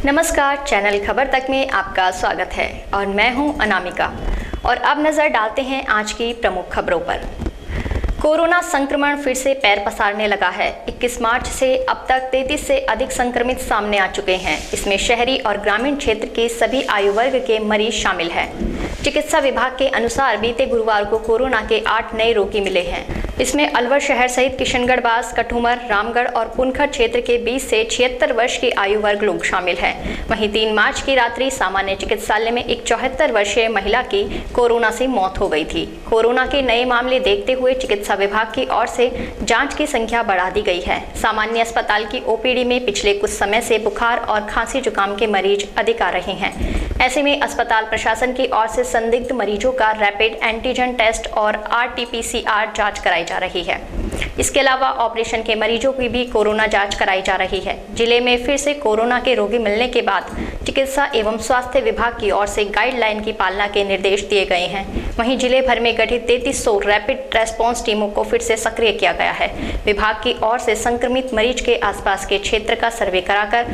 नमस्कार, चैनल खबर तक में आपका स्वागत है और मैं हूं अनामिका। और अब नजर डालते हैं आज की प्रमुख खबरों पर। कोरोना संक्रमण फिर से पैर पसारने लगा है। 21 मार्च से अब तक 33 से अधिक संक्रमित सामने आ चुके हैं। इसमें शहरी और ग्रामीण क्षेत्र के सभी आयु वर्ग के मरीज शामिल हैं। चिकित्सा विभाग के अनुसार बीते गुरुवार को कोरोना के 8 नए रोगी मिले हैं। इसमें अलवर शहर सहित किशनगढ़, बास, कठुमर, रामगढ़ और पुनखर क्षेत्र के 20 से 76 वर्ष के आयु वर्ग लोग शामिल हैं। वहीं 3 मार्च की रात्रि सामान्य चिकित्सालय में एक 74 वर्षीय महिला की कोरोना से मौत हो गई थी। कोरोना के नए मामले देखते हुए चिकित्सा विभाग की ओर से जांच की संख्या बढ़ा दी गई है। सामान्य अस्पताल की ओपीडी में पिछले कुछ समय से बुखार और खांसी जुकाम के मरीज अधिक आ रहे हैं। ऐसे में अस्पताल प्रशासन की ओर से संदिग्ध मरीजों का रैपिड एंटीजन टेस्ट और RT-PCR जांच कराई जा रही है। इसके अलावा ऑपरेशन के मरीजों की भी कोरोना जांच कराई जा रही है। जिले में फिर से कोरोना के रोगी मिलने के बाद चिकित्सा एवं स्वास्थ्य विभाग की ओर से गाइडलाइन की पालना के निर्देश दिए गए हैं। वहीं जिले भर में गठित 3300 रैपिड रेस्पॉन्स टीमों को फिर से सक्रिय किया गया है। विभाग की ओर से संक्रमित मरीज के आसपास के क्षेत्र का सर्वे कराकर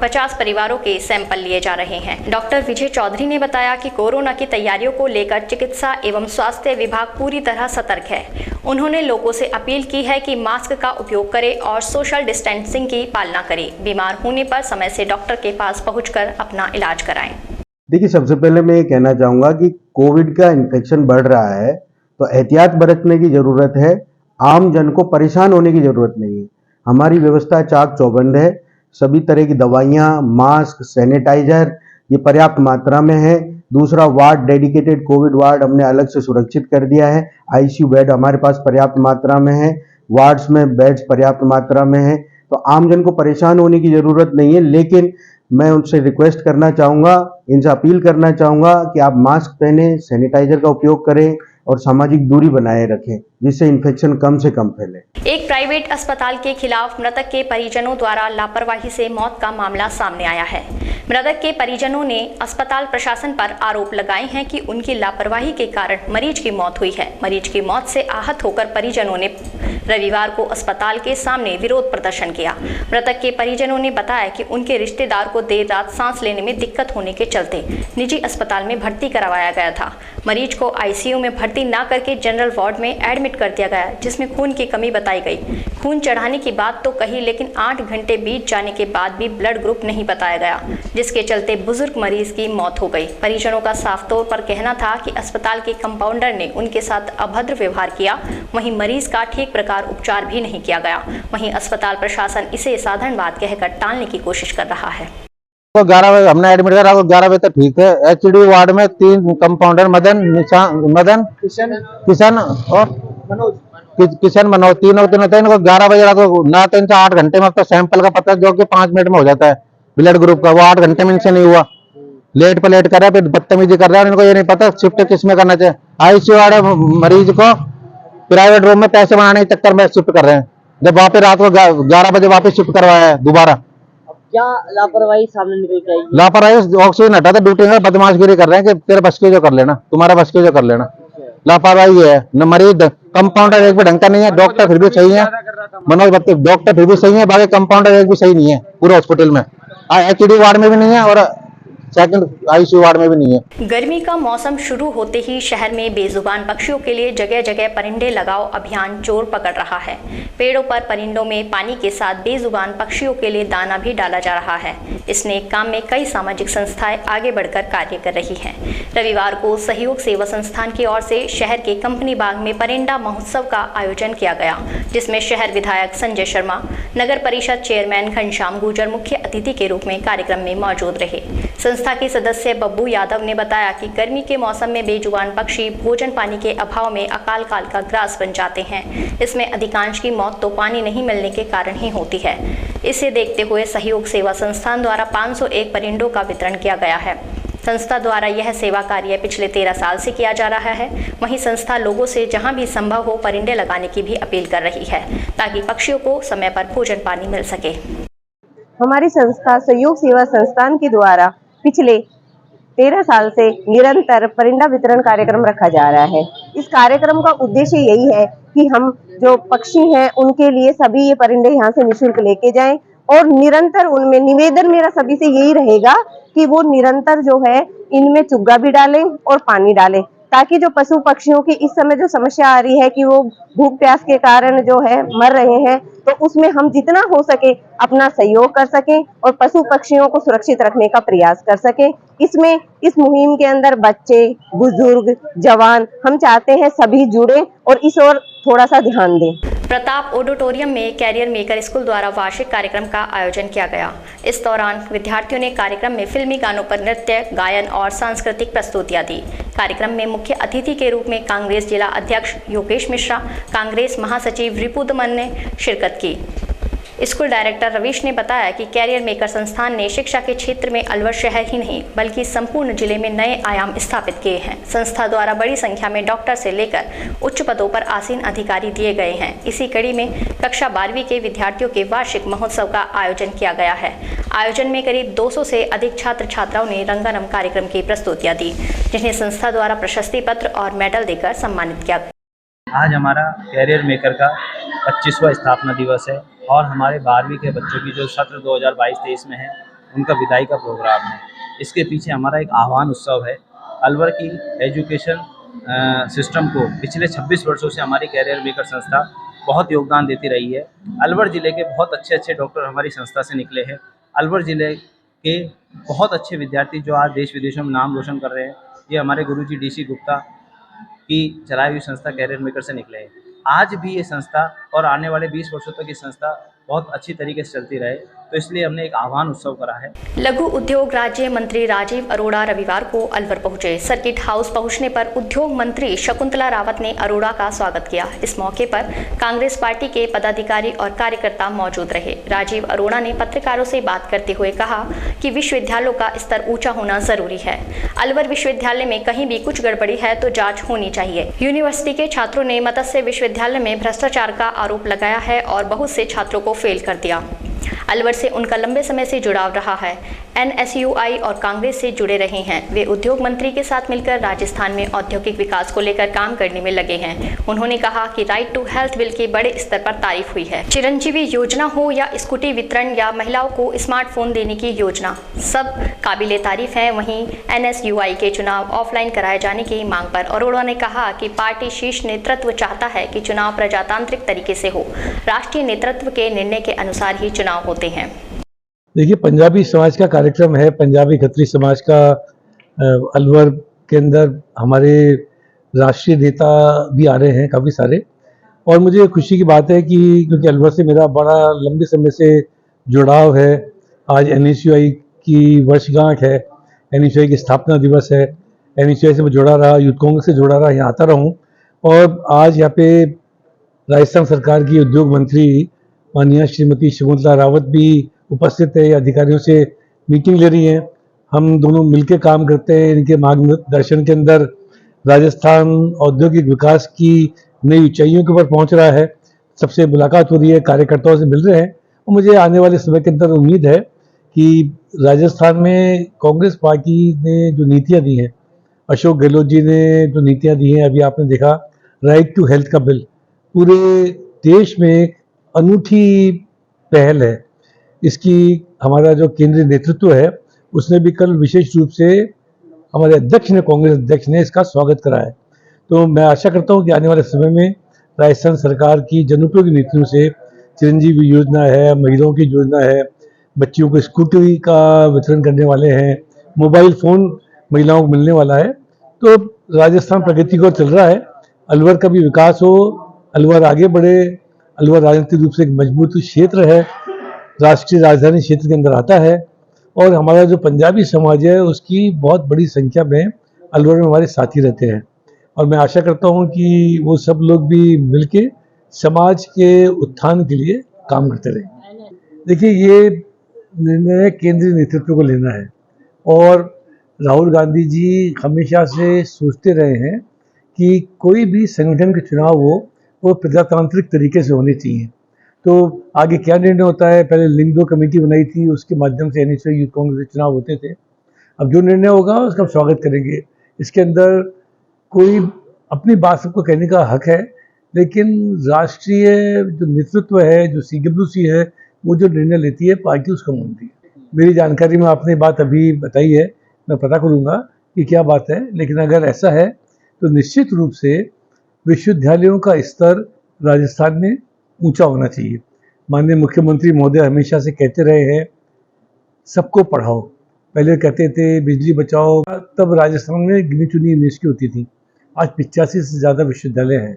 50 परिवारों के सैंपल लिए जा रहे हैं। डॉक्टर विजय चौधरी ने बताया कि कोरोना की तैयारियों को लेकर चिकित्सा एवं स्वास्थ्य विभाग पूरी तरह सतर्क है। उन्होंने लोगों से अपील की है कि मास्क का उपयोग करें और सोशल डिस्टेंसिंग की पालना करें। बीमार होने पर समय से डॉक्टर के पास पहुंचकर अपना इलाज कराएं। देखिए, सबसे पहले मैं ये कहना चाहूंगा कि कोविड का इन्फेक्शन बढ़ रहा है तो एहतियात बरतने की जरूरत है। आम जन को परेशान होने की जरूरत नहीं है। हमारी व्यवस्था चाक चौबंद है। सभी तरह की दवाइयां, मास्क, सैनिटाइजर ये पर्याप्त मात्रा में है। दूसरा, वार्ड, डेडिकेटेड कोविड वार्ड हमने अलग से सुरक्षित कर दिया है। आईसीयू बेड हमारे पास पर्याप्त मात्रा में है। वार्ड्स में बेड्स पर्याप्त मात्रा में है। तो आम जन को परेशान होने की जरूरत नहीं है। लेकिन मैं उनसे रिक्वेस्ट करना चाहूँगा, इनसे अपील करना चाहूँगा कि आप मास्क पहने, सैनिटाइजर का उपयोग करें और सामाजिक दूरी बनाए रखें, जिससे इन्फेक्शन कम से कम फैले। एक प्राइवेट अस्पताल के खिलाफ मृतक के परिजनों द्वारा लापरवाही से मौत का मामला सामने आया है। मृतक के परिजनों ने अस्पताल प्रशासन पर आरोप लगाए हैं कि उनकी लापरवाही के कारण मरीज की मौत हुई है। मरीज की मौत से आहत होकर परिजनों ने रविवार को अस्पताल के सामने विरोध प्रदर्शन किया। मृतक के परिजनों ने बताया कि उनके रिश्तेदार को देर रात सांस लेने में दिक्कत होने के चलते निजी अस्पताल में भर्ती करवाया गया था। मरीज को आईसीयू में भर्ती न करके जनरल वार्ड में एडमिट कर दिया गया, जिसमें खून की कमी बताई गई। खून चढ़ाने की बात तो कही, लेकिन 8 घंटे बीत जाने के बाद भी ब्लड ग्रुप नहीं बताया गया, जिसके चलते बुजुर्ग मरीज की मौत हो गई। परिजनों का साफ तौर पर कहना था कि अस्पताल के कंपाउंडर ने उनके साथ अभद्र व्यवहार किया। वहीं मरीज का ठीक प्रकार उपचार भी नहीं किया गया। वहीं अस्पताल प्रशासन इसे साधारण कहकर टालने की कोशिश कर रहा है। 11 बजे हमने एडमिट करा, 11 बजे तक ठीक है। एचडी वार्ड में 3 कंपाउंडर मदन, किशन और मनोज तीनों थे। इनको 11 बजे रात को ना 3 से 8 घंटे में अब तो सैंपल का पता जो कि 5 मिनट में हो जाता है ब्लड ग्रुप का, वो 8 घंटे में इनसे नहीं हुआ। लेट पे लेट कर रहा है, फिर बदतमीजी कर रहा है। इनको ये नहीं पता शिफ्ट किस में करना चाहिए। आईसीयू वाले मरीज को प्राइवेट रूम में पैसे बनाने के चक्कर में शिफ्ट कर रहे हैं, जब वहाँ पे रात को 11 बजे वापस शिफ्ट करवाया है दोबारा। क्या लापरवाही सामने निकल के आई? लापरवाही, ऑक्सीजन हटा था ड्यूटी में, बदमाशगिरी कर रहे हैं कि तेरे बस के जो कर लेना, तुम्हारा बस के जो कर लेना। लापरवाही है न। मरीज कंपाउंडर एक भी ढंग का नहीं है, डॉक्टर फिर भी सही है। मनोज भट्टी डॉक्टर फिर भी सही है, बाकी कंपाउंडर एक भी सही नहीं है पूरे हॉस्पिटल में। एचडी वार्ड में भी नहीं है और सेकंड आईसीयू वार्ड में भी नहीं है। गर्मी का मौसम शुरू होते ही शहर में बेजुबान पक्षियों के लिए जगह जगह परिंदे लगाओ अभियान जोर पकड़ रहा है। पेड़ों पर परिंदों में पानी के साथ बेजुबान पक्षियों के लिए दाना भी डाला जा रहा है। इस नेक काम में कई सामाजिक संस्थाएं आगे बढ़कर कार्य कर रही हैं। रविवार को सहयोग सेवा संस्थान की ओर से शहर के कंपनी बाग में परिंदा महोत्सव का आयोजन किया गया, जिसमें शहर विधायक संजय शर्मा, नगर परिषद चेयरमैन घनश्याम गुर्जर मुख्य अतिथि के रूप में कार्यक्रम में मौजूद रहे। संस्था के सदस्य बब्बू यादव ने बताया कि गर्मी के मौसम में बेजुबान पक्षी भोजन पानी के अभाव में अकाल काल का ग्रास बन जाते हैं। इसमें अधिकांश की मौत तो पानी नहीं मिलने के कारण ही होती है। इसे देखते हुए सहयोग सेवा संस्थान द्वारा 501 परिंदों का वितरण किया गया है। संस्था द्वारा यह सेवा कार्य पिछले 13 साल से किया जा रहा है। वहीं संस्था लोगों से जहां भी संभव हो परिंदे लगाने की भी अपील कर रही है, ताकि पक्षियों को समय पर भोजन पानी मिल सके। हमारी संस्था सहयोग सेवा संस्थान के द्वारा पिछले 13 साल से निरंतर परिंदा वितरण कार्यक्रम रखा जा रहा है। इस कार्यक्रम का उद्देश्य यही है कि हम जो पक्षी हैं उनके लिए सभी ये परिंदे यहाँ से निःशुल्क लेके जाएं और निरंतर उनमें निवेदन मेरा सभी से यही रहेगा कि वो निरंतर जो है इनमें चुग्गा भी डालें और पानी डालें, ताकि जो पशु पक्षियों की इस समय जो समस्या आ रही है कि वो भूख प्यास के कारण जो है मर रहे हैं, तो उसमें हम जितना हो सके अपना सहयोग कर सकें और पशु पक्षियों को सुरक्षित रखने का प्रयास कर सकें। इसमें इस मुहिम के अंदर बच्चे, बुजुर्ग, जवान, हम चाहते हैं सभी जुड़े और इस ओर थोड़ा सा ध्यान दें। प्रताप ऑडिटोरियम में कैरियर मेकर स्कूल द्वारा वार्षिक कार्यक्रम का आयोजन किया गया। इस दौरान विद्यार्थियों ने कार्यक्रम में फिल्मी गानों पर नृत्य, गायन और सांस्कृतिक प्रस्तुतियां दी। कार्यक्रम में मुख्य अतिथि के रूप में कांग्रेस जिला अध्यक्ष योगेश मिश्रा, कांग्रेस महासचिव रिपुदमन ने शिरकत की। स्कूल डायरेक्टर रवीश ने बताया कि कैरियर मेकर संस्थान ने शिक्षा के क्षेत्र में अलवर शहर ही नहीं बल्कि संपूर्ण जिले में नए आयाम स्थापित किए हैं। संस्था द्वारा बड़ी संख्या में डॉक्टर से लेकर उच्च पदों पर आसीन अधिकारी दिए गए हैं। इसी कड़ी में कक्षा 12वीं के विद्यार्थियों के वार्षिक महोत्सव का आयोजन किया गया है। आयोजन में करीब 200 से अधिक छात्र छात्राओं ने रंगारंग कार्यक्रम की प्रस्तुतियां दी, जिन्हें संस्था द्वारा प्रशस्ति पत्र और मेडल देकर सम्मानित किया। आज हमारा कैरियर मेकर का 25वां स्थापना दिवस है और हमारे 12वीं के बच्चों की जो सत्र 2022-23 में है उनका विदाई का प्रोग्राम है। इसके पीछे हमारा एक आह्वान उत्सव है। अलवर की एजुकेशन सिस्टम को पिछले 26 वर्षों से हमारी कैरियर मेकर संस्था बहुत योगदान देती रही है। अलवर ज़िले के बहुत अच्छे अच्छे डॉक्टर हमारी संस्था से निकले हैं। अलवर ज़िले के बहुत अच्छे विद्यार्थी जो आज देश विदेशों में नाम रोशन कर रहे हैं, ये हमारे गुरुजी DC गुप्ता की चलाई हुई संस्था कैरियर मेकर से निकले हैं। आज भी ये संस्था और आने वाले 20 वर्षों तक ये संस्था बहुत अच्छी तरीके से चलती रहे, तो इसलिए हमने एक आह्वान उत्सव करा है। लघु उद्योग राज्य मंत्री राजीव अरोड़ा रविवार को अलवर पहुंचे। सर्किट हाउस पहुंचने पर उद्योग मंत्री शकुंतला रावत ने अरोड़ा का स्वागत किया। इस मौके पर कांग्रेस पार्टी के पदाधिकारी और कार्यकर्ता मौजूद रहे। राजीव अरोड़ा ने पत्रकारों से बात करते हुए कहा कि विश्वविद्यालयों का स्तर ऊंचा होना जरूरी है। अलवर विश्वविद्यालय में कहीं भी कुछ गड़बड़ी है तो जाँच होनी चाहिए। यूनिवर्सिटी के छात्रों ने मत्स्य विश्वविद्यालय में भ्रष्टाचार का आरोप लगाया है और बहुत से छात्रों को फेल कर दिया। अलवर से उनका लंबे समय से जुड़ाव रहा है। NSUI और कांग्रेस से जुड़े रहे हैं। वे उद्योग मंत्री के साथ मिलकर राजस्थान में औद्योगिक विकास को लेकर काम करने में लगे हैं। उन्होंने कहा कि राइट टू हेल्थ बिल की बड़े स्तर पर तारीफ हुई है। चिरंजीवी योजना हो या स्कूटी वितरण या महिलाओं को स्मार्टफोन देने की योजना, सब काबिले तारीफ है। वहीं NSUI के चुनाव ऑफलाइन कराए जाने की मांग पर अरोड़ा ने कहा कि पार्टी शीर्ष नेतृत्व चाहता है कि चुनाव प्रजातांत्रिक तरीके से हो। राष्ट्रीय नेतृत्व के निर्णय के अनुसार ही चुनाव होते हैं। देखिए, पंजाबी समाज का कार्यक्रम है, पंजाबी खत्री समाज का। अलवर के अंदर हमारे राष्ट्रीय नेता भी आ रहे हैं काफ़ी सारे, और मुझे खुशी की बात है कि क्योंकि अलवर से मेरा बड़ा लंबे समय से जुड़ाव है। आज NSUI की वर्षगांठ है, NSUI की स्थापना दिवस है। NSUI से मैं जुड़ा रहा, यूथ कांग्रेस से जुड़ा रहा, यहाँ आता रहा हूँ। और आज यहाँ पे राजस्थान सरकार की उद्योग मंत्री माननीय श्रीमती शकुंतला रावत भी उपस्थित है, अधिकारियों से मीटिंग ले रही हैं। हम दोनों मिलकर काम करते हैं। इनके मार्गदर्शन के अंदर राजस्थान औद्योगिक विकास की नई ऊंचाइयों के ऊपर पहुंच रहा है। सबसे मुलाकात हो रही है, कार्यकर्ताओं से मिल रहे हैं, और मुझे आने वाले समय के अंदर उम्मीद है कि राजस्थान में कांग्रेस पार्टी ने जो नीतियाँ दी हैं, अशोक गहलोत जी ने जो नीतियाँ दी हैं, अभी आपने देखा राइट टू हेल्थ का बिल, पूरे देश में एक अनूठी पहल है। इसकी हमारा जो केंद्रीय नेतृत्व है उसने भी कल विशेष रूप से हमारे अध्यक्ष ने, कांग्रेस अध्यक्ष ने इसका स्वागत करा है। तो मैं आशा करता हूं कि आने वाले समय में राजस्थान सरकार की जनोपयोगी नीतियों से, चिरंजीवी योजना है, महिलाओं की योजना है, बच्चियों को स्कूटी का वितरण करने वाले हैं, मोबाइल फ़ोन महिलाओं को मिलने वाला है, तो राजस्थान प्रगति को चल रहा है। अलवर का भी विकास हो, अलवर आगे बढ़े। अलवर राजनीतिक रूप से एक मजबूत क्षेत्र है, राष्ट्रीय राजधानी क्षेत्र के अंदर आता है, और हमारा जो पंजाबी समाज है उसकी बहुत बड़ी संख्या में अलवर में हमारे साथी रहते हैं। और मैं आशा करता हूं कि वो सब लोग भी मिलके समाज के उत्थान के लिए काम करते रहें। देखिए, ये निर्णय केंद्रीय नेतृत्व को लेना है, और राहुल गांधी जी हमेशा से सोचते रहे हैं कि कोई भी संगठन के चुनाव हो वो प्रजातांत्रिक तरीके से होने चाहिए। तो आगे क्या निर्णय होता है, पहले लिंग 2 कमेटी बनाई थी, उसके माध्यम से NSUI यूथ कांग्रेस के चुनाव होते थे। अब जो निर्णय होगा उसका स्वागत करेंगे। इसके अंदर कोई अपनी बात सबको कहने का हक है, लेकिन राष्ट्रीय जो नेतृत्व है, जो CWC है, वो जो निर्णय लेती है पार्टी उसका मानती है। मेरी जानकारी में आपने बात अभी बताई है, मैं पता करूँगा कि क्या बात है, लेकिन अगर ऐसा है तो निश्चित रूप से विश्वविद्यालयों का स्तर राजस्थान में ऊंचा होना चाहिए। माननीय मुख्यमंत्री महोदय हमेशा से कहते रहे हैं सबको पढ़ाओ। पहले कहते थे बिजली बचाओ, तब राजस्थान में गिनी चुनी यूनिवर्सिटी होती थी। आज 85 से ज़्यादा विश्वविद्यालय हैं।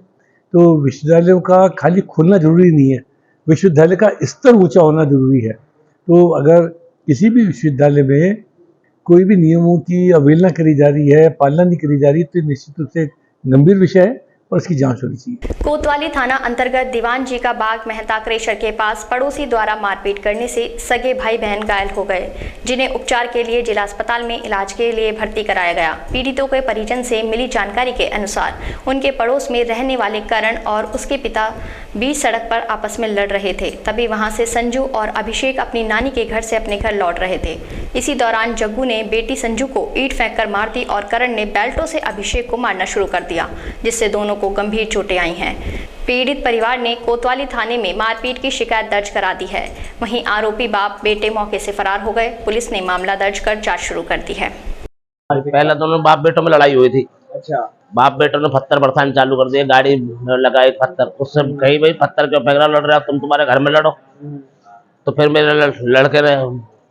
तो विश्वविद्यालयों का खाली खोलना जरूरी नहीं है, विश्वविद्यालय का स्तर ऊंचा होना जरूरी है। तो अगर किसी भी विश्वविद्यालय में कोई भी नियमों की अवहेलना करी जा रही है, पालना नहीं करी जा रही, तो निश्चित रूप से एक गंभीर विषय है और इसकी जांच होनी चाहिए। कोतवाली थाना अंतर्गत दीवान जी का बाग मेहता क्रेशर के पास पड़ोसी द्वारा मारपीट करने से सगे भाई बहन घायल हो गए, जिन्हें उपचार के लिए जिला अस्पताल में इलाज के लिए भर्ती कराया गया। पीड़ितों के परिजन से मिली जानकारी के अनुसार उनके पड़ोस में रहने वाले करण और उसके पिता बीच सड़क पर आपस में लड़ रहे थे। तभी वहां से संजू और अभिषेक अपनी नानी के घर से अपने घर लौट रहे थे। इसी दौरान जग्गू ने बेटी संजू को ईंट फेंककर मार दी और करण ने बेल्टों से अभिषेक को मारना शुरू कर दिया, जिससे दोनों को गंभीर चोटें आई हैं। पीड़ित परिवार ने कोतवाली थाने में मारपीट की शिकायत दर्ज करा दी है। वहीं आरोपी बाप बेटे मौके से फरार हो गए। पुलिस ने मामला दर्ज कर जांच शुरू कर दी है। पहले दोनों बाप बेटों में लड़ाई हुई थी। अच्छा, बाप बेटों ने पत्थर बरसाने चालू कर दिए, गाड़ी लगाई पत्थर। उससे कही भाई पत्थर क्यों फेंक रहा, लड़ रहा, तुम तुम्हारे घर में लड़ो। तो फिर मेरे लड़के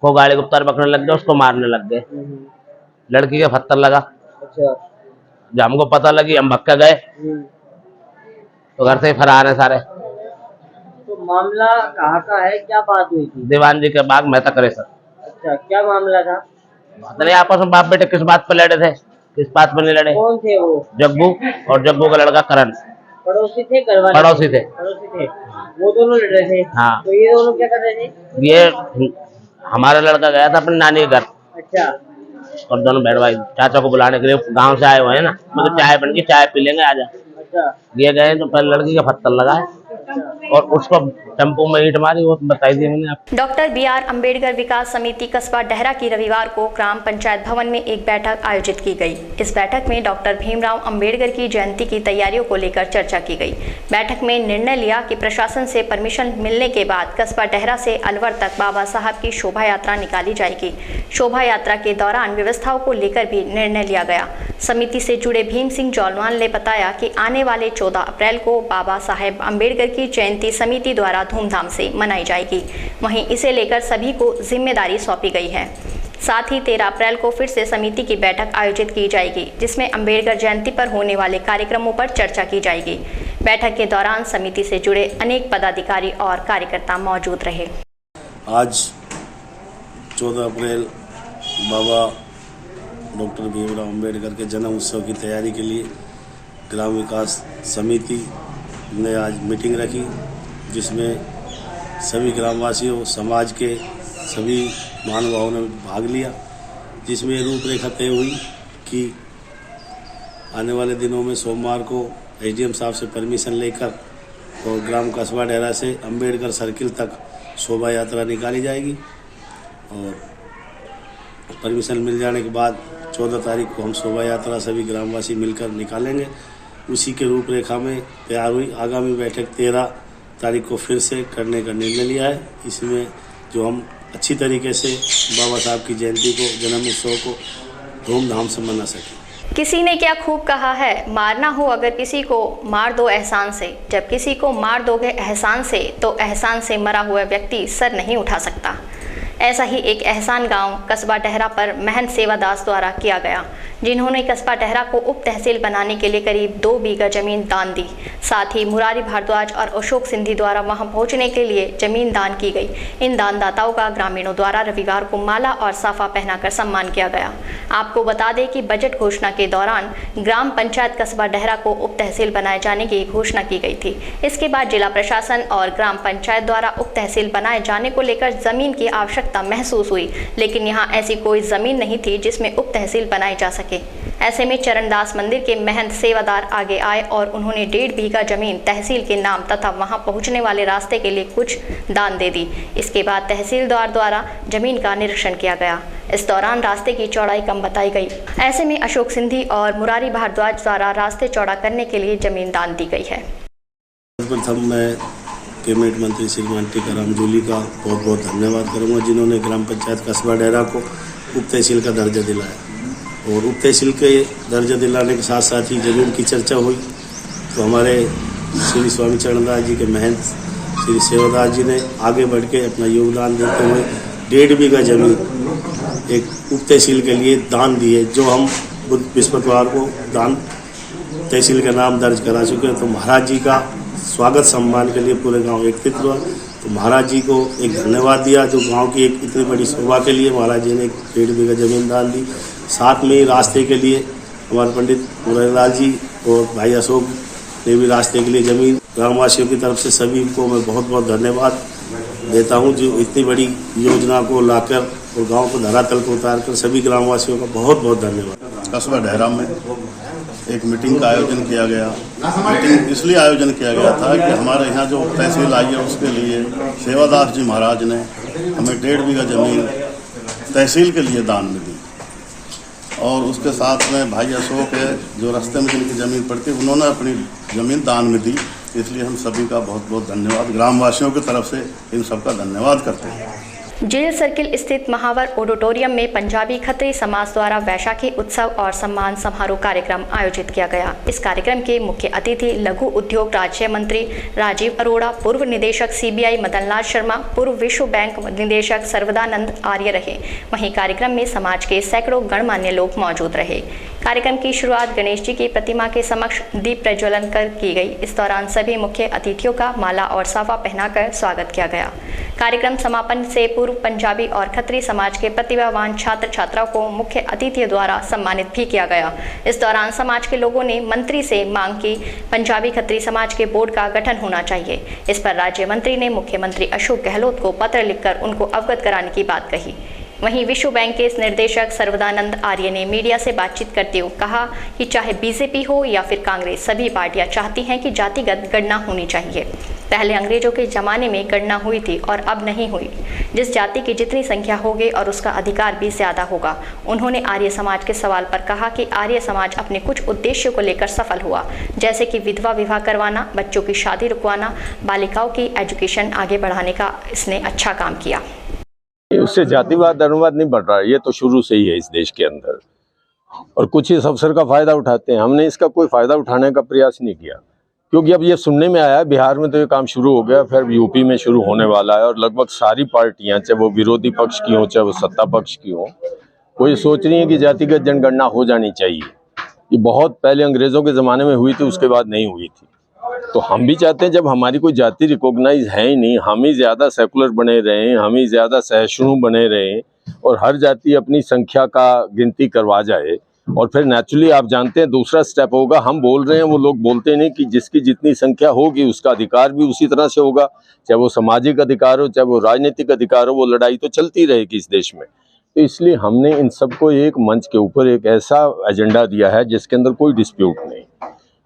को गाड़ी गुप्तार पकड़ने लग गए, उसको मारने लग गए। लड़की के पत्थर लगा। अच्छा, जब हमको पता लगी हम भक्का गए, तो घर से ही फरार है सारे। तो मामला कहाँ का है, क्या बात हुई थी? दीवान जी के बाग मेहता क्रेशर। अच्छा, क्या मामला था? पता नहीं आपस में बाप बेटे किस बात पे लड़े थे, किस बात पे नहीं लड़े। कौन थे वो? जग्गू और जग्गू का लड़का करण। पड़ोसी थे, घर वाले? पड़ोसी थे। पड़ोसी थे, वो दोनों लड़ रहे थे। हाँ। तो ये दोनों क्या कर रहे थे? ये हमारा लड़का गया था अपनी नानी के घर, अच्छा, और दोनों बहन भाई चाचा को बुलाने के लिए गांव से आए हुए हैं ना, मतलब चाय बन की, चाय पी लेंगे आजा। अच्छा, ये गए तो पहले लड़की का पत्थर लगाए और उसको टेम्पो में ईंट मारी, वो बताई दी मैंने आपको। डॉक्टर BR अम्बेडकर विकास समिति कस्बा डेहरा की रविवार को ग्राम पंचायत भवन में एक बैठक आयोजित की गई। इस बैठक में डॉक्टर भीमराव अंबेडकर की जयंती की तैयारियों को लेकर चर्चा की गई। बैठक में निर्णय लिया कि प्रशासन से परमिशन मिलने के बाद कस्बा डेहरा से अलवर तक बाबा साहब की शोभा यात्रा निकाली जाएगी। शोभा यात्रा के दौरान व्यवस्थाओं को लेकर भी निर्णय लिया गया। समिति से जुड़े भीम सिंह जौलवाल ने बताया कि आने वाले 14 अप्रैल को बाबा साहेब अम्बेडकर की जयंती समिति द्वारा धूमधाम से मनाई जाएगी। वहीं इसे लेकर सभी को जिम्मेदारी सौंपी गई है। साथ ही 13 अप्रैल को फिर से समिति की बैठक आयोजित की जाएगी, जिसमें अम्बेडकर जयंती पर होने वाले कार्यक्रमों पर चर्चा की जाएगी। बैठक के दौरान समिति से जुड़े अनेक पदाधिकारी और कार्यकर्ता मौजूद रहे। आज 14 अप्रैल बाबा डॉक्टर भीमराव अम्बेडकर के जन्म उत्सव की तैयारी के लिए ग्राम विकास समिति ने आज मीटिंग रखी, जिसमें सभी ग्रामवासियों, समाज के सभी महानुभावों ने भाग लिया, जिसमें रूपरेखा तय हुई कि आने वाले दिनों में सोमवार को SDM साहब से परमिशन लेकर और ग्राम कस्बा डेहरा से अम्बेडकर सर्किल तक शोभा यात्रा निकाली जाएगी, और परमिशन मिल जाने के बाद 14 तारीख को हम शोभा यात्रा सभी ग्रामवासी मिलकर निकालेंगे। उसी के रूपरेखा में तैयार हुई आगामी बैठक 13 तारीख को फिर से करने का निर्णय लिया है। इसमें जो हम अच्छी तरीके से बाबा साहब की जयंती को, जन्म उत्सव को धूमधाम से मना सकें। किसी ने क्या खूब कहा है, मारना हो अगर किसी को मार दो एहसान से, जब किसी को मार दोगे एहसान से तो एहसान से मरा हुआ व्यक्ति सर नहीं उठा सकता। ऐसा ही एक एहसान गांव कस्बा डेहरा पर महंत सेवादास द्वारा किया गया, जिन्होंने कस्बा डेहरा को उप तहसील बनाने के लिए करीब 2 बीघा जमीन दान दी। साथ ही मुरारी भारद्वाज और अशोक सिंधी द्वारा वहां पहुंचने के लिए जमीन दान की गई। इन दानदाताओं का ग्रामीणों द्वारा रविवार को माला और साफा पहनाकर सम्मान किया गया। आपको बता दें कि बजट घोषणा के दौरान ग्राम पंचायत कस्बा डेहरा को उप तहसील बनाए जाने की घोषणा की गई थी। इसके बाद जिला प्रशासन और ग्राम पंचायत द्वारा उप तहसील बनाए जाने को लेकर जमीन की आवश्यकता महसूस हुई, लेकिन यहाँ ऐसी कोई जमीन नहीं थी जिसमें उप तहसील बनाई जा सके। ऐसे में चरणदास मंदिर के महंत सेवादार आगे आए और उन्होंने 1.5 बीघा जमीन तहसील के नाम तथा वहां पहुंचने वाले रास्ते के लिए कुछ दान दे दी। इसके बाद तहसीलदार द्वारा जमीन का निरीक्षण किया गया। इस दौरान रास्ते की चौड़ाई कम बताई गई। ऐसे में अशोक सिंधी और मुरारी भारद्वाज द्वारा रास्ते चौड़ा करने के लिए जमीन दान दी गई है। प्रथम मैं कैबिनेट मंत्री श्रीमान टीकाराम जूली का बहुत बहुत धन्यवाद करूँगा, जिन्होंने ग्राम पंचायत कस्बा डेरा को उप तहसील का दर्जा दिलाया। और उप तहसील के दर्जा दिलाने के साथ साथ ही जमीन की चर्चा हुई तो हमारे श्री स्वामी चरणदास जी के महंत श्री सेवादास जी ने आगे बढ़ के अपना योगदान देते हुए 1.5 बीघा जमीन एक उप तहसील के लिए दान दी है, जो हम बृहस्पतिवार को दान तहसील का नाम दर्ज करा चुके हैं। तो महाराज जी का स्वागत सम्मान के लिए पूरे गांव एकत्रित हुआ। तो महाराज जी को एक धन्यवाद दिया, जो गांव की एक इतनी बड़ी शोभा के लिए महाराज जी ने 1.5 बीघा जमीन दान दी। साथ में ही रास्ते के लिए हमारे पंडित मुरारीलाल जी और भाई अशोक ने भी रास्ते के लिए जमीन, ग्रामवासियों की तरफ से सभी को मैं बहुत बहुत धन्यवाद देता हूं, जो इतनी बड़ी योजना को लाकर और गांव को धरातल को उतारकर सभी ग्रामवासियों का बहुत बहुत धन्यवाद। कस्बा डेरा में एक मीटिंग का आयोजन किया गया। मीटिंग इसलिए आयोजन किया गया था कि हमारे यहाँ जो तहसील आई है उसके लिए सेवादास जी महाराज ने हमें 1.5 बीघा जमीन तहसील के लिए दान में दी, और उसके साथ में भाई अशोक है जो रास्ते में जिनकी ज़मीन पड़ती है उन्होंने अपनी ज़मीन दान में दी। इसलिए हम सभी का बहुत बहुत धन्यवाद, ग्रामवासियों की तरफ से इन सबका धन्यवाद करते हैं। जेल सर्किल स्थित महावर ऑडिटोरियम में पंजाबी खत्री समाज द्वारा वैशाखी उत्सव और सम्मान समारोह कार्यक्रम आयोजित किया गया। इस कार्यक्रम के मुख्य अतिथि लघु उद्योग राज्य मंत्री राजीव अरोड़ा, पूर्व निदेशक CBI मदनलाल शर्मा, पूर्व विश्व बैंक निदेशक सर्वदानंद आर्य रहे। वहीं कार्यक्रम में समाज के सैकड़ों गणमान्य लोग मौजूद रहे। कार्यक्रम की शुरुआत गणेश जी की प्रतिमा के समक्ष दीप प्रज्वलन कर की गई। इस दौरान सभी मुख्य अतिथियों का माला और साफा पहनाकर स्वागत किया गया। कार्यक्रम समापन से पूर्व पंजाबी और खत्री समाज के प्रतिभावान छात्र छात्राओं को मुख्य अतिथियों द्वारा सम्मानित भी किया गया। इस दौरान समाज के लोगों ने मंत्री से मांग की पंजाबी खत्री समाज के बोर्ड का गठन होना चाहिए। इस पर राज्य मंत्री ने मुख्यमंत्री अशोक गहलोत को पत्र लिखकर उनको अवगत कराने की बात कही। वहीं विश्व बैंक के निर्देशक सर्वदानंद आर्य ने मीडिया से बातचीत करते हुए कहा कि चाहे बीजेपी हो या फिर कांग्रेस, सभी पार्टियां चाहती हैं कि जातिगत गणना होनी चाहिए। पहले अंग्रेजों के ज़माने में गणना हुई थी और अब नहीं हुई। जिस जाति की जितनी संख्या होगी और उसका अधिकार भी ज़्यादा होगा। उन्होंने आर्य समाज के सवाल पर कहा कि आर्य समाज अपने कुछ उद्देश्यों को लेकर सफल हुआ, जैसे कि विधवा विवाह करवाना, बच्चों की शादी रुकवाना, बालिकाओं की एजुकेशन आगे बढ़ाने का इसने अच्छा काम किया। उससे जातिवाद धर्मवाद नहीं बढ़ रहा है, ये तो शुरू से ही है इस देश के अंदर, और कुछ इस अवसर का फायदा उठाते हैं। हमने इसका कोई फायदा उठाने का प्रयास नहीं किया, क्योंकि अब ये सुनने में आया बिहार में तो ये काम शुरू हो गया, फिर यूपी में शुरू होने वाला है, और लगभग सारी पार्टियां, चाहे वो विरोधी पक्ष की हो चाहे वो सत्ता पक्ष की हो, वो ये सोच रही है कि जातिगत जनगणना हो जानी चाहिए। ये बहुत पहले अंग्रेजों के ज़माने में हुई थी, उसके बाद नहीं हुई थी। तो हम भी चाहते हैं जब हमारी कोई जाति रिकॉग्नाइज है ही नहीं, हम ही ज़्यादा सेकुलर बने रहें, हम ही ज़्यादा सहिष्णु बने रहें और हर जाति अपनी संख्या का गिनती करवा जाए, और फिर नेचुरली आप जानते हैं दूसरा स्टेप होगा, हम बोल रहे हैं वो लोग बोलते नहीं कि जिसकी जितनी संख्या होगी उसका अधिकार भी उसी तरह से होगा, चाहे वो सामाजिक अधिकार हो चाहे वो राजनीतिक अधिकार हो, वो लड़ाई तो चलती रहेगी इस देश में। तो इसलिए हमने इन सबको एक मंच के ऊपर एक ऐसा एजेंडा दिया है जिसके अंदर कोई डिस्प्यूट नहीं,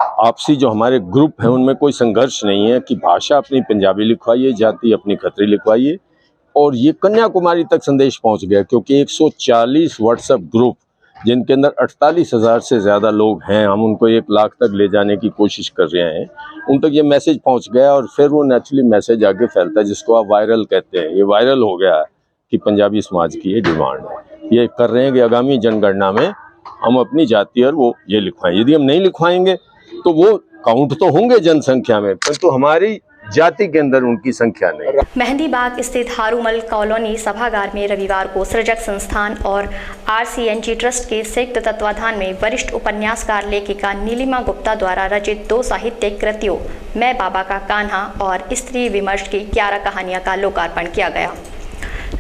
आपसी जो हमारे ग्रुप हैं उनमें कोई संघर्ष नहीं है कि भाषा अपनी पंजाबी लिखवाइए, जाति अपनी खत्री लिखवाइए। और ये कन्याकुमारी तक संदेश पहुंच गया, क्योंकि 140 व्हाट्सएप ग्रुप जिनके अंदर 48,000 से ज़्यादा लोग हैं, हम उनको 1 लाख तक ले जाने की कोशिश कर रहे हैं, उन तक ये मैसेज पहुंच गया और फिर वो नेचुरली मैसेज आगे फैलता है, जिसको आप वायरल कहते हैं। ये वायरल हो गया है कि पंजाबी समाज की ये डिमांड है, ये कर रहे हैं कि आगामी जनगणना में हम अपनी जाति और वो ये लिखवाएं। यदि हम नहीं लिखवाएंगे तो वो काउंट तो होंगे जनसंख्या में, परंतु हमारी जाति के अंदर उनकी संख्या नहीं। मेहंदी बाग स्थित हारूमल कॉलोनी सभागार में रविवार को सृजक संस्थान और RCNG ट्रस्ट के संयुक्त तत्वाधान में वरिष्ठ उपन्यासकार लेखिका नीलिमा गुप्ता द्वारा रचित 2 साहित्यिक कृतियों मैं बाबा का कान्हा और स्त्री विमर्श की 11 कहानियां का लोकार्पण किया गया।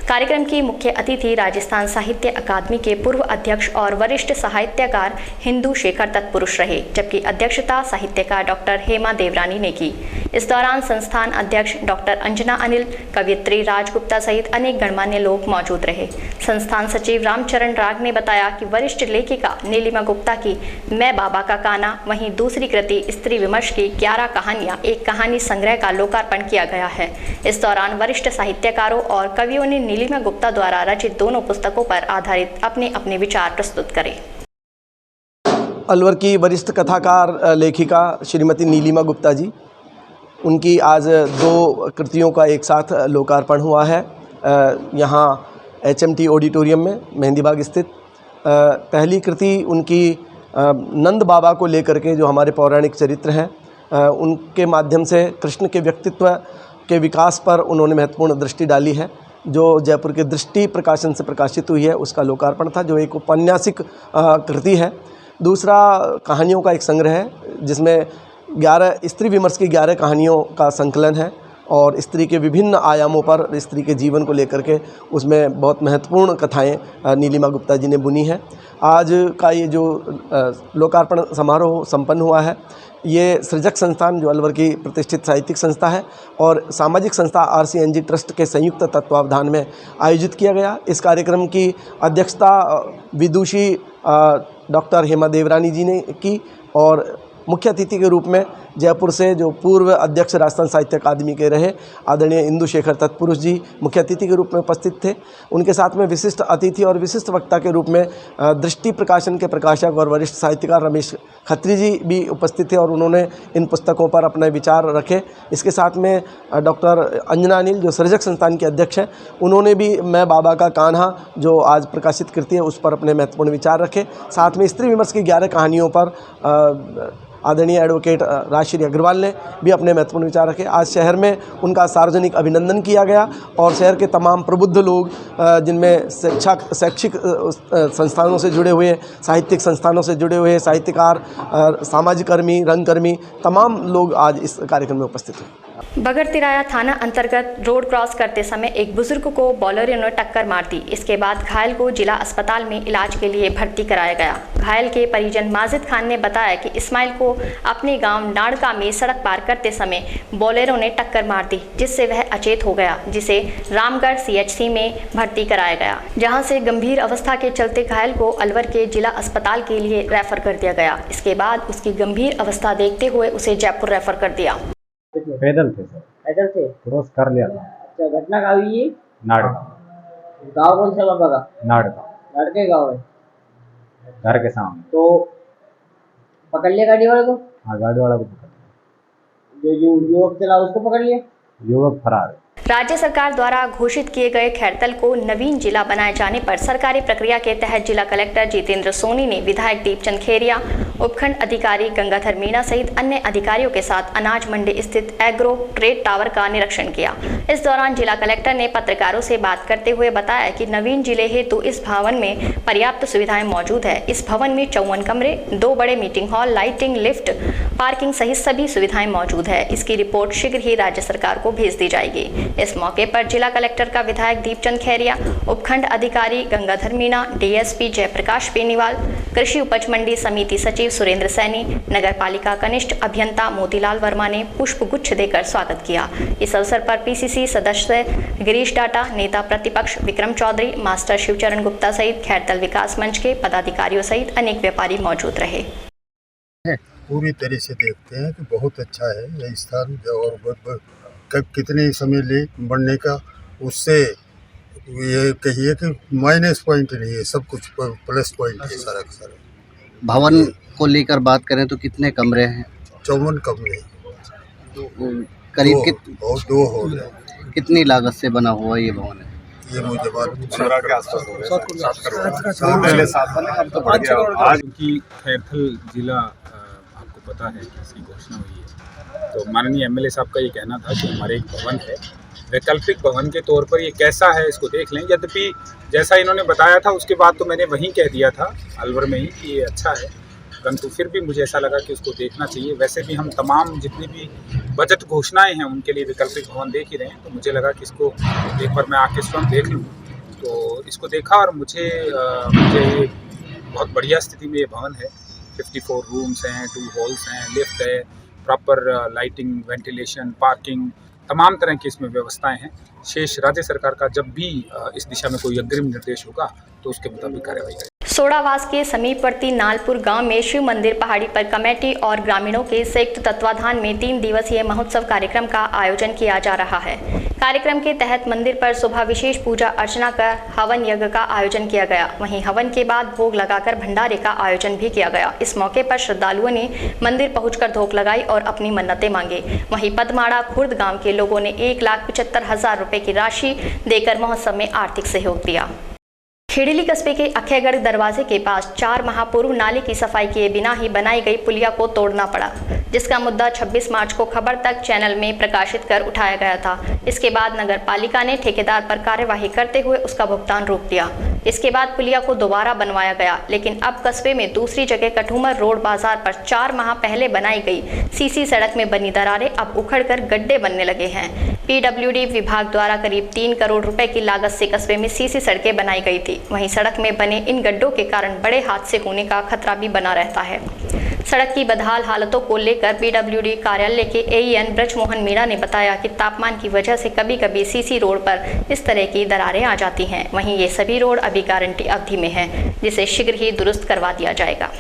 कार्यक्रम की मुख्य अतिथि राजस्थान साहित्य अकादमी के पूर्व अध्यक्ष और वरिष्ठ साहित्यकार हिंदू शेखर तत्पुरुष रहे, जबकि अध्यक्षता साहित्यकार डॉक्टर हेमा देवरानी ने की। इस दौरान संस्थान अध्यक्ष डॉक्टर अंजना अनिल, कवियत्री राजगुप्ता सहित अनेक गणमान्य लोग मौजूद रहे। संस्थान सचिव रामचरण राग ने बताया कि वरिष्ठ लेखिका नीलिमा गुप्ता की मैं बाबा का कान्हा, वहीं दूसरी कृति स्त्री विमर्श की 11 कहानियां एक कहानी संग्रह का लोकार्पण किया गया है। इस दौरान वरिष्ठ साहित्यकारों और कवियों ने नीलिमा गुप्ता द्वारा रचित दोनों पुस्तकों पर आधारित अपने अपने विचार प्रस्तुत करे। अलवर की वरिष्ठ कथाकार लेखिका श्रीमती नीलिमा गुप्ता जी, उनकी आज 2 कृतियों का एक साथ लोकार्पण हुआ है यहाँ HMT ऑडिटोरियम में मेहंदीबाग स्थित। पहली कृति उनकी नंद बाबा को लेकर के, जो हमारे पौराणिक चरित्र हैं, उनके माध्यम से कृष्ण के व्यक्तित्व के विकास पर उन्होंने महत्वपूर्ण दृष्टि डाली है, जो जयपुर के दृष्टि प्रकाशन से प्रकाशित हुई है। उसका लोकार्पण था, जो एक औपन्यासिक कृति है। दूसरा कहानियों का एक संग्रह है, जिसमें 11 स्त्री विमर्श की 11 कहानियों का संकलन है और स्त्री के विभिन्न आयामों पर स्त्री के जीवन को लेकर के उसमें बहुत महत्वपूर्ण कथाएं नीलिमा गुप्ता जी ने बुनी है। आज का ये जो लोकार्पण समारोह संपन्न हुआ है, ये सृजक संस्थान, जो अलवर की प्रतिष्ठित साहित्यिक संस्था है, और सामाजिक संस्था RCNG ट्रस्ट के संयुक्त तत्वावधान में आयोजित किया गया। इस कार्यक्रम की अध्यक्षता विदुषी डॉक्टर हेमा देवरानी जी ने की और मुख्य अतिथि के रूप में जयपुर से जो पूर्व अध्यक्ष राजस्थान साहित्य अकादमी के रहे आदरणीय इंदु शेखर तत्पुरुष जी मुख्य अतिथि के रूप में उपस्थित थे। उनके साथ में विशिष्ट अतिथि और विशिष्ट वक्ता के रूप में दृष्टि प्रकाशन के प्रकाशक और वरिष्ठ साहित्यकार रमेश खत्री जी भी उपस्थित थे और उन्होंने इन पुस्तकों पर अपने विचार रखे। इसके साथ में डॉक्टर अंजना अनिल, जो सृजक संस्थान के अध्यक्ष हैं, उन्होंने भी मैं बाबा का कान्हा, जो आज प्रकाशित कृति है, उस पर अपने महत्वपूर्ण विचार रखे। साथ में स्त्री विमर्श की 11 कहानियों पर आदरणीय एडवोकेट राजश्री अग्रवाल ने भी अपने महत्वपूर्ण विचार रखे। आज शहर में उनका सार्वजनिक अभिनंदन किया गया और शहर के तमाम प्रबुद्ध लोग, जिनमें शैक्षिक संस्थानों से जुड़े हुए, साहित्यिक संस्थानों से जुड़े हुए साहित्यकार, सामाजिक कर्मी, रंगकर्मी, तमाम लोग आज इस कार्यक्रम में उपस्थित हुए। बगरतिराया थाना अंतर्गत रोड क्रॉस करते समय एक बुजुर्ग को बोलेरो ने टक्कर मार दी। इसके बाद घायल को जिला अस्पताल में इलाज के लिए भर्ती कराया गया। घायल के परिजन माजिद खान ने बताया कि इस्माइल को अपने गांव नाड़का में सड़क पार करते समय बोलेरो ने टक्कर मार दी, जिससे वह अचेत हो गया, जिसे रामगढ़ CHC में भर्ती कराया गया, जहां से गंभीर अवस्था के चलते घायल को अलवर के जिला अस्पताल के लिए रेफर कर दिया गया। इसके बाद उसकी गंभीर अवस्था देखते हुए उसे जयपुर रेफर कर दिया। पैदल थे सर, पैदल से क्रॉस कर लिया था। अच्छा, घटना कहाँ हुई है? नाड़का। गाँव कौन सा बाबा का? नाड़का, लड़के गाँव है, घर के सामने। तो पकड़ लिया गाड़ी वाले को? हाँ, गाड़ी वाला को पकड़ लिया। जो युवक चला उसको पकड़ लिया? युवक फरार है। राज्य सरकार द्वारा घोषित किए गए खैरतल को नवीन जिला बनाए जाने पर सरकारी प्रक्रिया के तहत जिला कलेक्टर जितेंद्र सोनी ने विधायक दीपचंद खेरिया, उपखंड अधिकारी गंगाधर मीणा सहित अन्य अधिकारियों के साथ अनाज मंडी स्थित एग्रो ट्रेड टावर का निरीक्षण किया। इस दौरान जिला कलेक्टर ने पत्रकारों से बात करते हुए बताया कि नवीन जिले हेतु इस भवन में पर्याप्त सुविधाएं मौजूद है। इस भवन में 54 कमरे, 2 बड़े meeting hall, lighting, lift, parking सहित सभी सुविधाएं मौजूद है। इसकी रिपोर्ट शीघ्र ही राज्य सरकार को भेज दी जाएगी। इस मौके पर जिला कलेक्टर का विधायक दीपचंद खेरिया, उपखंड अधिकारी गंगाधर मीणा, DSP जयप्रकाश बेनीवाल, कृषि उपज मंडी समिति सचिव सुरेंद्र सैनी, नगर पालिका कनिष्ठ अभियंता मोतीलाल वर्मा ने पुष्प गुच्छ देकर स्वागत किया। इस अवसर पर PCC सदस्य गिरीश डाटा, नेता प्रतिपक्ष विक्रम चौधरी, मास्टर शिवचरण गुप्ता सहित खैरतल विकास मंच के पदाधिकारियों सहित अनेक व्यापारी मौजूद रहे। पूरी तरह से देखते हैं कि बहुत अच्छा है यह स्थान, और कितने समय ले बढ़ने का, उससे ये कहिए कि माइनस पॉइंट नहीं है, सब कुछ प्लस पॉइंट है सारा का सारा। भवन को लेकर बात करें तो कितने कमरे हैं? 54 कमरे करीब और 2 हॉल है। कितनी लागत से बना हुआ ये भवन है? ये मुझे मालूम आज की खैरथल जिला आपको पता है कि इसकी घोषणा हुई है, तो माननीय MLA साहब का ये कहना था कि हमारे एक भवन है, वैकल्पिक भवन के तौर पर ये कैसा है इसको देख लें। यद्यपि जैसा इन्होंने बताया था उसके बाद तो मैंने वहीं कह दिया था अलवर में ही कि ये अच्छा है, परंतु फिर भी मुझे ऐसा लगा कि उसको देखना चाहिए। वैसे भी हम तमाम जितनी भी बजट घोषणाएं हैं उनके लिए वैकल्पिक भवन देख ही रहे हैं, तो मुझे लगा कि इसको एक बार मैं आके स्वयं देख लूँ। तो इसको देखा और मुझे बहुत बढ़िया स्थिति में ये भवन है। 54 रूम्स हैं, 2 हॉल्स हैं, लिफ्ट है, प्रॉपर लाइटिंग, वेंटिलेशन, पार्किंग, तमाम तरह की इसमें व्यवस्थाएं हैं। शेष राज्य सरकार का जब भी इस दिशा में कोई अग्रिम निर्देश होगा तो उसके मुताबिक कार्रवाई करें। सोडावास के समीपवर्ती नालपुर गांव में शिव मंदिर पहाड़ी पर कमेटी और ग्रामीणों के संयुक्त तत्वाधान में 3 दिवसीय महोत्सव कार्यक्रम का आयोजन किया जा रहा है। कार्यक्रम के तहत मंदिर पर सुबह विशेष पूजा अर्चना कर हवन यज्ञ का आयोजन किया गया। वहीं हवन के बाद भोग लगाकर भंडारे का आयोजन भी किया गया। इस मौके पर श्रद्धालुओं ने मंदिर पहुंचकर धोख लगाई और अपनी मन्नतें मांगे। वहीं पदमाड़ा खुर्द गाँव के लोगों ने 1,75,000 रुपए की राशि देकर महोत्सव में आर्थिक सहयोग दिया। खेड़ीली कस्बे के अखेगढ़ दरवाजे के पास 4 माह पूर्व नाले की सफाई किए बिना ही बनाई गई पुलिया को तोड़ना पड़ा, जिसका मुद्दा 26 मार्च को खबर तक चैनल में प्रकाशित कर उठाया गया था। इसके बाद नगर पालिका ने ठेकेदार पर कार्यवाही करते हुए उसका भुगतान रोक दिया। इसके बाद पुलिया को दोबारा बनवाया गया, लेकिन अब कस्बे में दूसरी जगह कठूमर रोड बाजार पर 4 माह पहले बनाई गई सीसी सड़क में बनी दरारें अब उखड़कर गड्ढे बनने लगे हैं। पीडब्ल्यूडी विभाग द्वारा करीब 3 करोड़ रुपए की लागत से कस्बे में सीसी सड़कें बनाई गई थी। वहीं सड़क में बने इन गड्ढों के कारण बड़े हादसे होने का खतरा भी बना रहता है। सड़क की बदहाल हालतों को लेकर पीडब्ल्यूडी कार्यालय के एईएन ब्रजमोहन मीणा ने बताया कि तापमान की वजह से कभी-कभी सीसी रोड पर इस तरह की दरारें आ जाती हैं। वहीं ये सभी रोड अभी गारंटी अवधि में हैं, जिसे शीघ्र ही दुरुस्त करवा दिया जाएगा।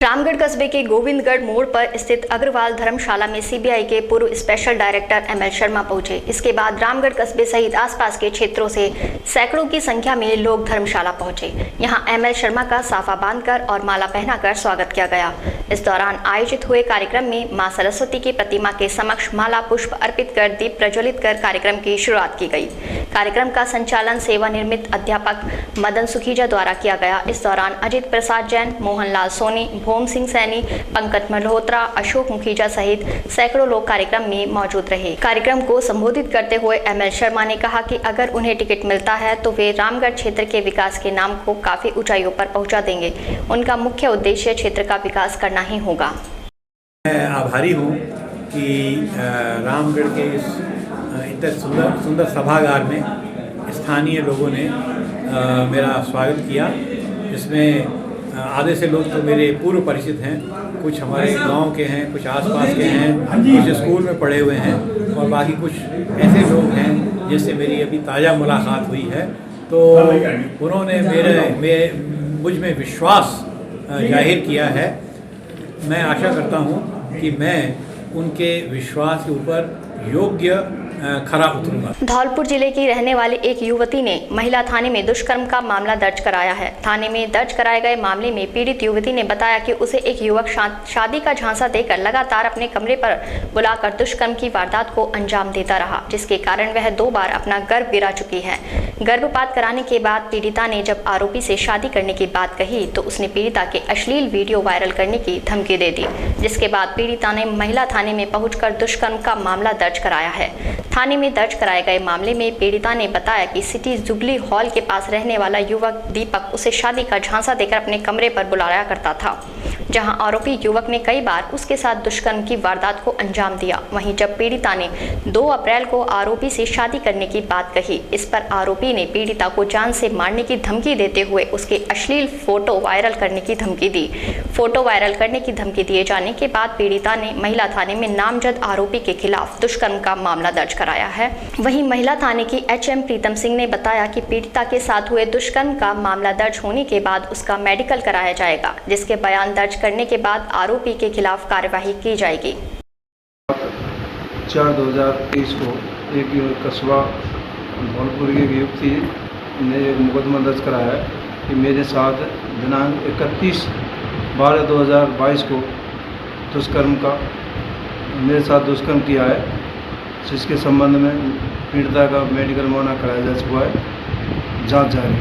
रामगढ़ कस्बे के गोविंदगढ़ मोड़ पर स्थित अग्रवाल धर्मशाला में सीबीआई के पूर्व स्पेशल डायरेक्टर एमएल शर्मा पहुंचे। इसके बाद रामगढ़ कस्बे सहित आसपास के क्षेत्रों से सैकड़ों की संख्या में लोग धर्मशाला पहुंचे। यहां एमएल शर्मा का साफा बांधकर और माला पहनाकर स्वागत किया गया। इस दौरान आयोजित हुए कार्यक्रम में मां सरस्वती की प्रतिमा के समक्ष माला पुष्प अर्पित कर दीप प्रज्वलित कर कार्यक्रम की शुरुआत की गई। कार्यक्रम का संचालन सेवानिवृत्त अध्यापक मदन सुखीजा द्वारा किया गया। इस दौरान अजित प्रसाद जैन, मोहनलाल सोनी, भोम सिंह सैनी, पंकज मल्होत्रा, अशोक मुखीजा सहित सैकड़ों लोग कार्यक्रम में मौजूद रहे। कार्यक्रम को संबोधित करते हुए एमएल शर्मा ने कहा कि अगर उन्हें टिकट मिलता है तो वे रामगढ़ क्षेत्र के विकास के नाम को काफी ऊंचाइयों पर पहुंचा देंगे। उनका मुख्य उद्देश्य क्षेत्र का विकास करना ही होगा। मैं आभारी हूँ कि रामगढ़ के इस इतने सुंदर सभागार में स्थानीय लोगों ने मेरा स्वागत किया। इसमें आधे से लोग तो मेरे पूर्व परिचित हैं, कुछ हमारे गांव के हैं, कुछ आसपास के हैं, कुछ स्कूल में पढ़े हुए हैं और बाकी कुछ ऐसे लोग हैं जिससे मेरी अभी ताज़ा मुलाकात हुई है। तो उन्होंने मुझ में विश्वास जाहिर किया है। मैं आशा करता हूं कि मैं उनके विश्वास के ऊपर योग्य खरा उतरूंगा। धौलपुर जिले की रहने वाली एक युवती ने महिला थाने में दुष्कर्म का मामला दर्ज कराया है। थाने में दर्ज कराए गए मामले में पीड़ित युवती ने बताया कि उसे एक युवक शादी का झांसा देकर लगातार अपने कमरे पर बुलाकर दुष्कर्म की वारदात को अंजाम देता रहा, जिसके कारण वह 2 बार अपना गर्भ गिरा चुकी है। गर्भपात कराने के बाद पीड़िता ने जब आरोपी से शादी करने की बात कही तो उसने पीड़िता के अश्लील वीडियो वायरल करने की धमकी दे दी, जिसके बाद पीड़िता ने महिला थाने में पहुंचकर दुष्कर्म का मामला दर्ज कराया है। थाने में दर्ज कराए गए मामले में पीड़िता ने बताया कि सिटी जुबली हॉल के पास रहने वाला युवक दीपक उसे शादी का झांसा देकर अपने कमरे पर बुलाया करता था, जहां आरोपी युवक ने कई बार उसके साथ दुष्कर्म की वारदात को अंजाम दिया। वहीं जब पीड़िता ने 2 अप्रैल को आरोपी से शादी करने की बात कही, इस पर आरोपी ने पीड़िता को जान से मारने की धमकी देते हुए उसके अश्लील फोटो वायरल करने की धमकी दी। फोटो वायरल करने की धमकी दिए जाने के बाद पीड़िता ने महिला थाने में नामजद आरोपी के खिलाफ दुष्कर्म का मामला दर्ज कराया है। वहीं महिला थाने की एचएम प्रीतम सिंह ने बताया कि पीड़िता के साथ हुए दुष्कर्म का मामला दर्ज होने के बाद उसका मेडिकल कराया जाएगा, जिसके बयान दर्ज करने के बाद आरोपी के खिलाफ कार्यवाही की जाएगी। 4/2023 को एक कस्बा धौलपुर की युवती ने मुकदमा दर्ज कराया है कि मेरे साथ दिनांक 31/12/2022 को दुष्कर्म का मेरे साथ दुष्कर्म किया है, जिसके संबंध में पीड़िता का मेडिकल मुआयना कराया जा चुका है। जांच जारी।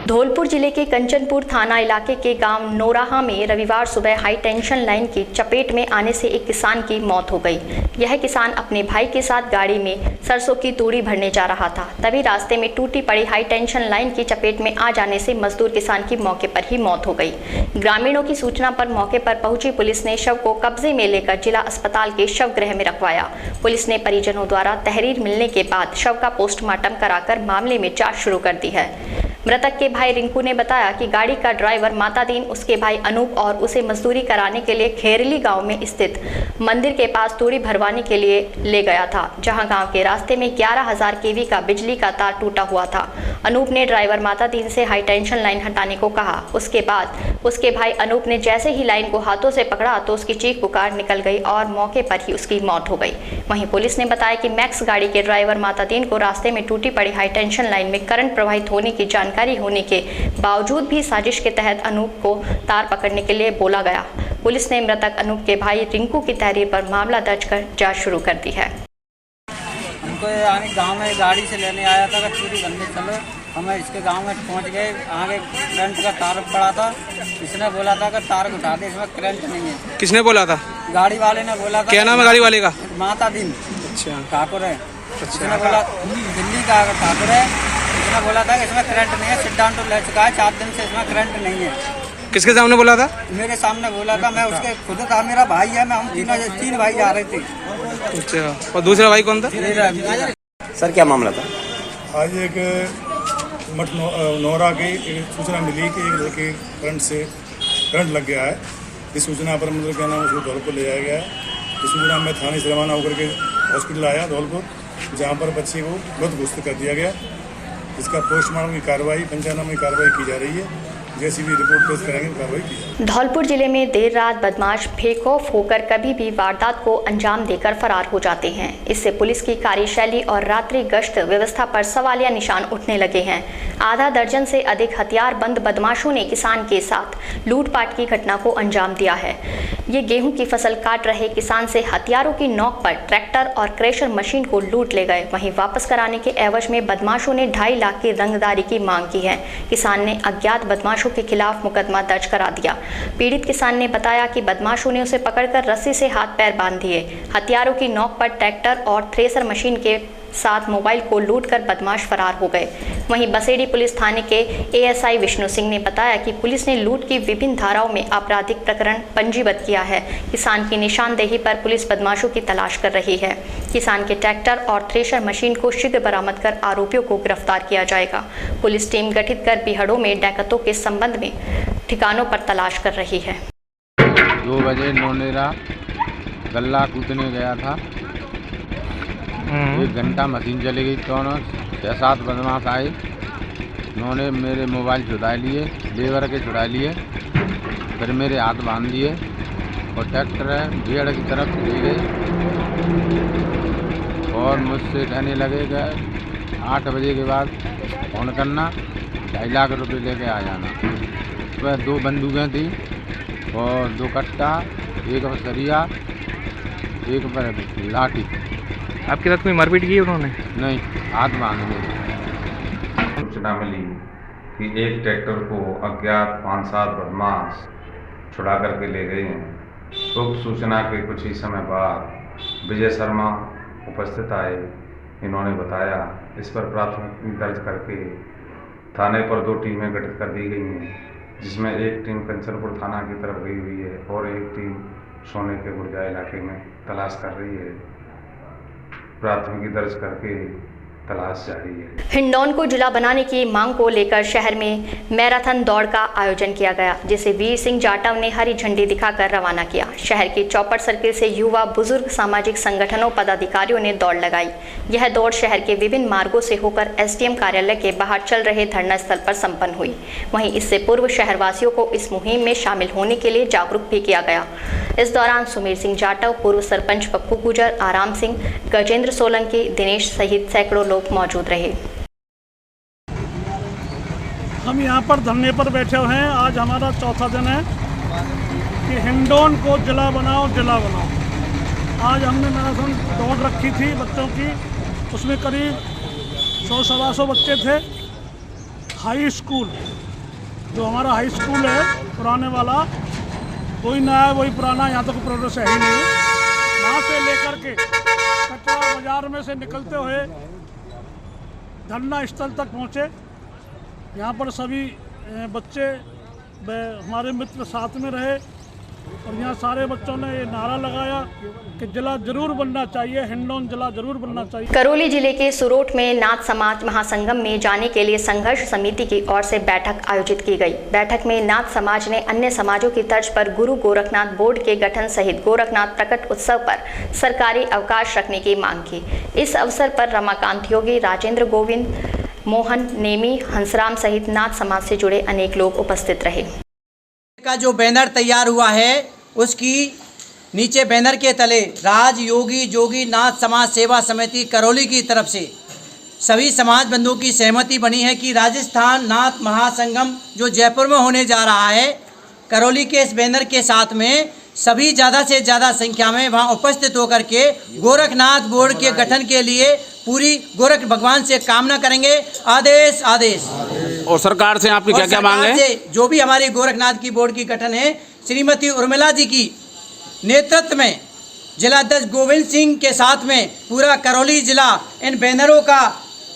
धौलपुर जिले के कंचनपुर थाना इलाके के गांव नोराहा में रविवार सुबह हाई टेंशन लाइन की चपेट में आने से एक किसान की मौत हो गई। यह किसान अपने भाई के साथ गाड़ी में सरसों की तूड़ी भरने जा रहा था, तभी रास्ते में टूटी पड़ी हाई टेंशन लाइन की चपेट में आ जाने से मजदूर किसान की मौके पर ही मौत हो गई। ग्रामीणों की सूचना पर मौके पर पहुंची पुलिस ने शव को कब्जे में लेकर जिला अस्पताल के शव गृह में रखवाया। पुलिस ने परिजनों द्वारा तहरीर मिलने के बाद शव का पोस्टमार्टम कराकर मामले में जांच शुरू कर दी है। मृतक के भाई रिंकू ने बताया कि गाड़ी का ड्राइवर मातादीन उसके भाई अनूप और उसे मजदूरी कराने के लिए खेरली गांव में स्थित मंदिर के पास तूड़ी भरवाने के लिए ले गया था, जहां गांव के रास्ते में 11,000 केवी का बिजली का तार टूटा हुआ था। अनूप ने ड्राइवर मातादीन से हाई टेंशन लाइन हटाने को कहा। उसके बाद उसके भाई अनूप ने जैसे ही लाइन को हाथों से पकड़ा तो उसकी चीख पुकार निकल गई और मौके पर ही उसकी मौत हो गई। वहीं पुलिस ने बताया कि मैक्स गाड़ी के ड्राइवर मातादीन को रास्ते में टूटी पड़ी हाई टेंशन लाइन में करंट प्रवाहित होने की जानकारी होने के बावजूद भी साजिश के तहत अनूप को तार पकड़ने के लिए बोला गया। पुलिस ने मृतक अनूप के भाई रिंकू की तहरीर पर मामला दर्ज कर जांच शुरू कर दी है। हमको आने गांव में गाड़ी से लेने आया था, चूड़ी बनने चलो, हमें इसके गांव में पहुंच गए। आगे करंट का तार पड़ा था, इसने बोला था कि तार उठा दे, इसमें करंट नहीं है। किसने बोला था? गाड़ी वाले ने बोला था। क्या नाम है गाड़ी वाले का? मातादीन। अच्छा, ठाकुर है। अच्छा, बोला दिल्ली का ठाकुर है। इसने बोला था कि इसमें करंट नहीं है, सिद्धांत ले चुका है 4 दिन से, इसमें करंट नहीं है। किसके सामने बोला था? मेरे सामने बोला था, मैं उसके खुद था, मेरा भाई है, मैं हम तीन भाई जा रहे थे। अच्छा, और दूसरा भाई कौन था? सर क्या मामला था? आज एक मठ नोहरा की एक सूचना मिली कि एक लड़के करंट लग गया है। इस सूचना पर मतलब क्या नाम उसको धौलपुर ले जाया गया है। इस सूचना में थाने से रवाना होकर के हॉस्पिटल आया धौलपुर, जहाँ पर बच्चे को मृत घोषित कर दिया गया। इसका पोस्टमार्टम की कार्रवाई, पंचनामे की कार्रवाई की जा रही है। जैसी भी रिपोर्ट पेश करेंगे कार्रवाई की। धौलपुर जिले में देर रात बदमाश बेखौफ होकर कभी भी वारदात को अंजाम देकर फरार हो जाते हैं। इससे पुलिस की कार्यशैली और रात्रि गश्त व्यवस्था पर सवालिया निशान उठने लगे हैं। आधा दर्जन से अधिक हथियारबंद बदमाशों ने किसान के साथ लूटपाट की घटना को अंजाम दिया है। ये गेहूं की फसल काट रहे किसान से हथियारों की नोक पर ट्रैक्टर और क्रेशर मशीन को लूट ले गए। वहीं वापस कराने के एवज में बदमाशों ने 2.5 लाख की रंगदारी की मांग की है। किसान ने अज्ञात बदमाशों के खिलाफ मुकदमा दर्ज करा दिया। पीड़ित किसान ने बताया कि बदमाशों ने उसे पकड़कर रस्सी से हाथ पैर बांध दिए। हथियारों की नोक पर ट्रैक्टर और थ्रेसर मशीन के साथ मोबाइल को लूटकर बदमाश फरार हो गए। वहीं बसेड़ी पुलिस थाने के एएसआई विष्णु सिंह ने बताया कि पुलिस ने लूट की विभिन्न धाराओं में आपराधिक प्रकरण पंजीबद्ध किया है। किसान की निशानदेही पर पुलिस बदमाशों की तलाश कर रही है। किसान के ट्रैक्टर और थ्रेशर मशीन को शीघ्र बरामद कर आरोपियों को गिरफ्तार किया जाएगा। पुलिस टीम गठित कर बिहड़ों में डकैतों के संबंध में ठिकानों पर तलाश कर रही है। 2 बजे नोनेरा गल्ला कूदने गया था। 1 घंटा मशीन चली गई तो 6-7 बदमाश आए। उन्होंने मेरे मोबाइल छुड़ा लिए, लेबर के छुड़ा लिए, फिर मेरे हाथ बांध दिए और ट्रैक्टर भीड़ की तरफ ले गए और मुझसे कहने लगे कि 8 बजे के बाद फोन करना, 2.5 लाख रुपये लेके आ जाना। वह 2 बंदूकें थी और 2 कट्टा, 1 सरिया, 1 पर लाठी। आपके साथ कोई मारपीट की उन्होंने? नहीं, हाथ बांधने। सूचना मिली कि एक ट्रैक्टर को अज्ञात 5-7 बदमाश छुड़ा करके ले गए हैं। उक्त सूचना के कुछ ही समय बाद विजय शर्मा उपस्थित आए। इन्होंने बताया, इस पर प्राथमिकी दर्ज करके थाने पर 2 टीमें गठित कर दी गई हैं, जिसमें एक टीम कंचनपुर थाना की तरफ गई हुई है और एक टीम सोने के गुर्जा इलाके में तलाश कर रही है। प्राथमिकी दर्ज करके तलाश जारी है। हिंडौन को जिला बनाने की मांग को लेकर शहर में मैराथन दौड़ का आयोजन किया गया, जिसे वीर सिंह जाटव ने हरी झंडी दिखाकर रवाना किया। शहर के चौपड़ सर्किल से युवा, बुजुर्ग, सामाजिक संगठनों, पदाधिकारियों ने दौड़ लगाई। यह दौड़ शहर के विभिन्न मार्गों से होकर एसडीएम कार्यालय के बाहर चल रहे धरना स्थल पर संपन्न हुई। वहीं इससे पूर्व शहरवासियों को इस मुहिम में शामिल होने के लिए जागरूक भी किया गया। इस दौरान सुमेर सिंह जाटव, पूर्व सरपंच पप्पू गुजर, आराम सिंह, गजेंद्र सोलंकी, दिनेश सहित सैकड़ों लोग मौजूद रहे। हम यहाँ पर धरने पर बैठे हुए हैं। आज हमारा चौथा दिन है कि हिंडौन को जिला बनाओ, जिला बनाओ। आज हमने मैराथन दौड़ रखी थी बच्चों की, उसमें करीब 100-125 बच्चे थे। हाई स्कूल, जो हमारा हाई स्कूल है पुराने वाला, कोई नया है वही पुराना, यहाँ तक प्रोग्रेस है ही नहीं। वहाँ से लेकर के कचरा बाजार में से निकलते हुए धरना स्थल तक पहुँचे। यहाँ पर सभी बच्चे हमारे मित्र साथ में रहे और यहाँ सारे बच्चों ने ये नारा लगाया कि जिला जरूर बनना चाहिए, हिंडौन जिला जरूर बनना चाहिए। करौली जिले के सुरोठ में नाथ समाज महासंगम में जाने के लिए संघर्ष समिति की ओर से बैठक आयोजित की गई। बैठक में नाथ समाज ने अन्य समाजों की तर्ज पर गुरु गोरखनाथ बोर्ड के गठन सहित गोरखनाथ प्रकट उत्सव पर सरकारी अवकाश रखने की मांग की। इस अवसर पर रमाकांत योगी, राजेंद्र गोविंद, मोहन नेमी, हंसराम सहित नाथ समाज से जुड़े अनेक लोग उपस्थित रहे। का जो बैनर तैयार हुआ है उसकी नीचे बैनर के तले राज योगी जोगी नाथ समाज सेवा समिति करौली की तरफ से सभी समाज बंधुओं की सहमति बनी है कि राजस्थान नाथ महासंगम जो जयपुर में होने जा रहा है, करौली के इस बैनर के साथ में सभी ज़्यादा से ज़्यादा संख्या में वहां उपस्थित होकर के गोरखनाथ बोर्ड के गठन के लिए पूरी गोरख भगवान से कामना करेंगे। आदेश आदेश। और सरकार से आपकी क्या क्या मांग है? जो भी हमारी गोरखनाथ की बोर्ड की गठन है, श्रीमती उर्मिला जी की नेतृत्व में जिलाध्यक्ष गोविंद सिंह के साथ में पूरा करौली जिला इन बैनरों का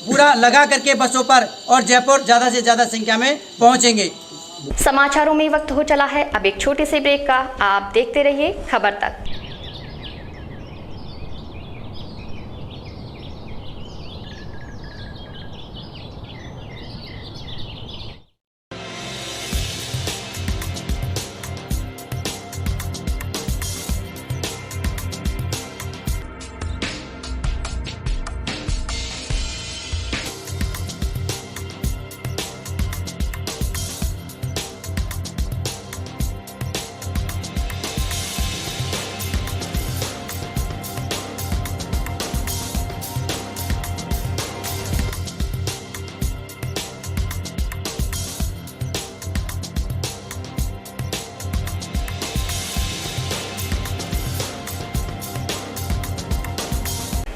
पूरा लगा करके बसों पर और जयपुर ज़्यादा से ज़्यादा संख्या में पहुंचेंगे। समाचारों में वक्त हो चला है अब एक छोटे से ब्रेक का। आप देखते रहिए खबर तक।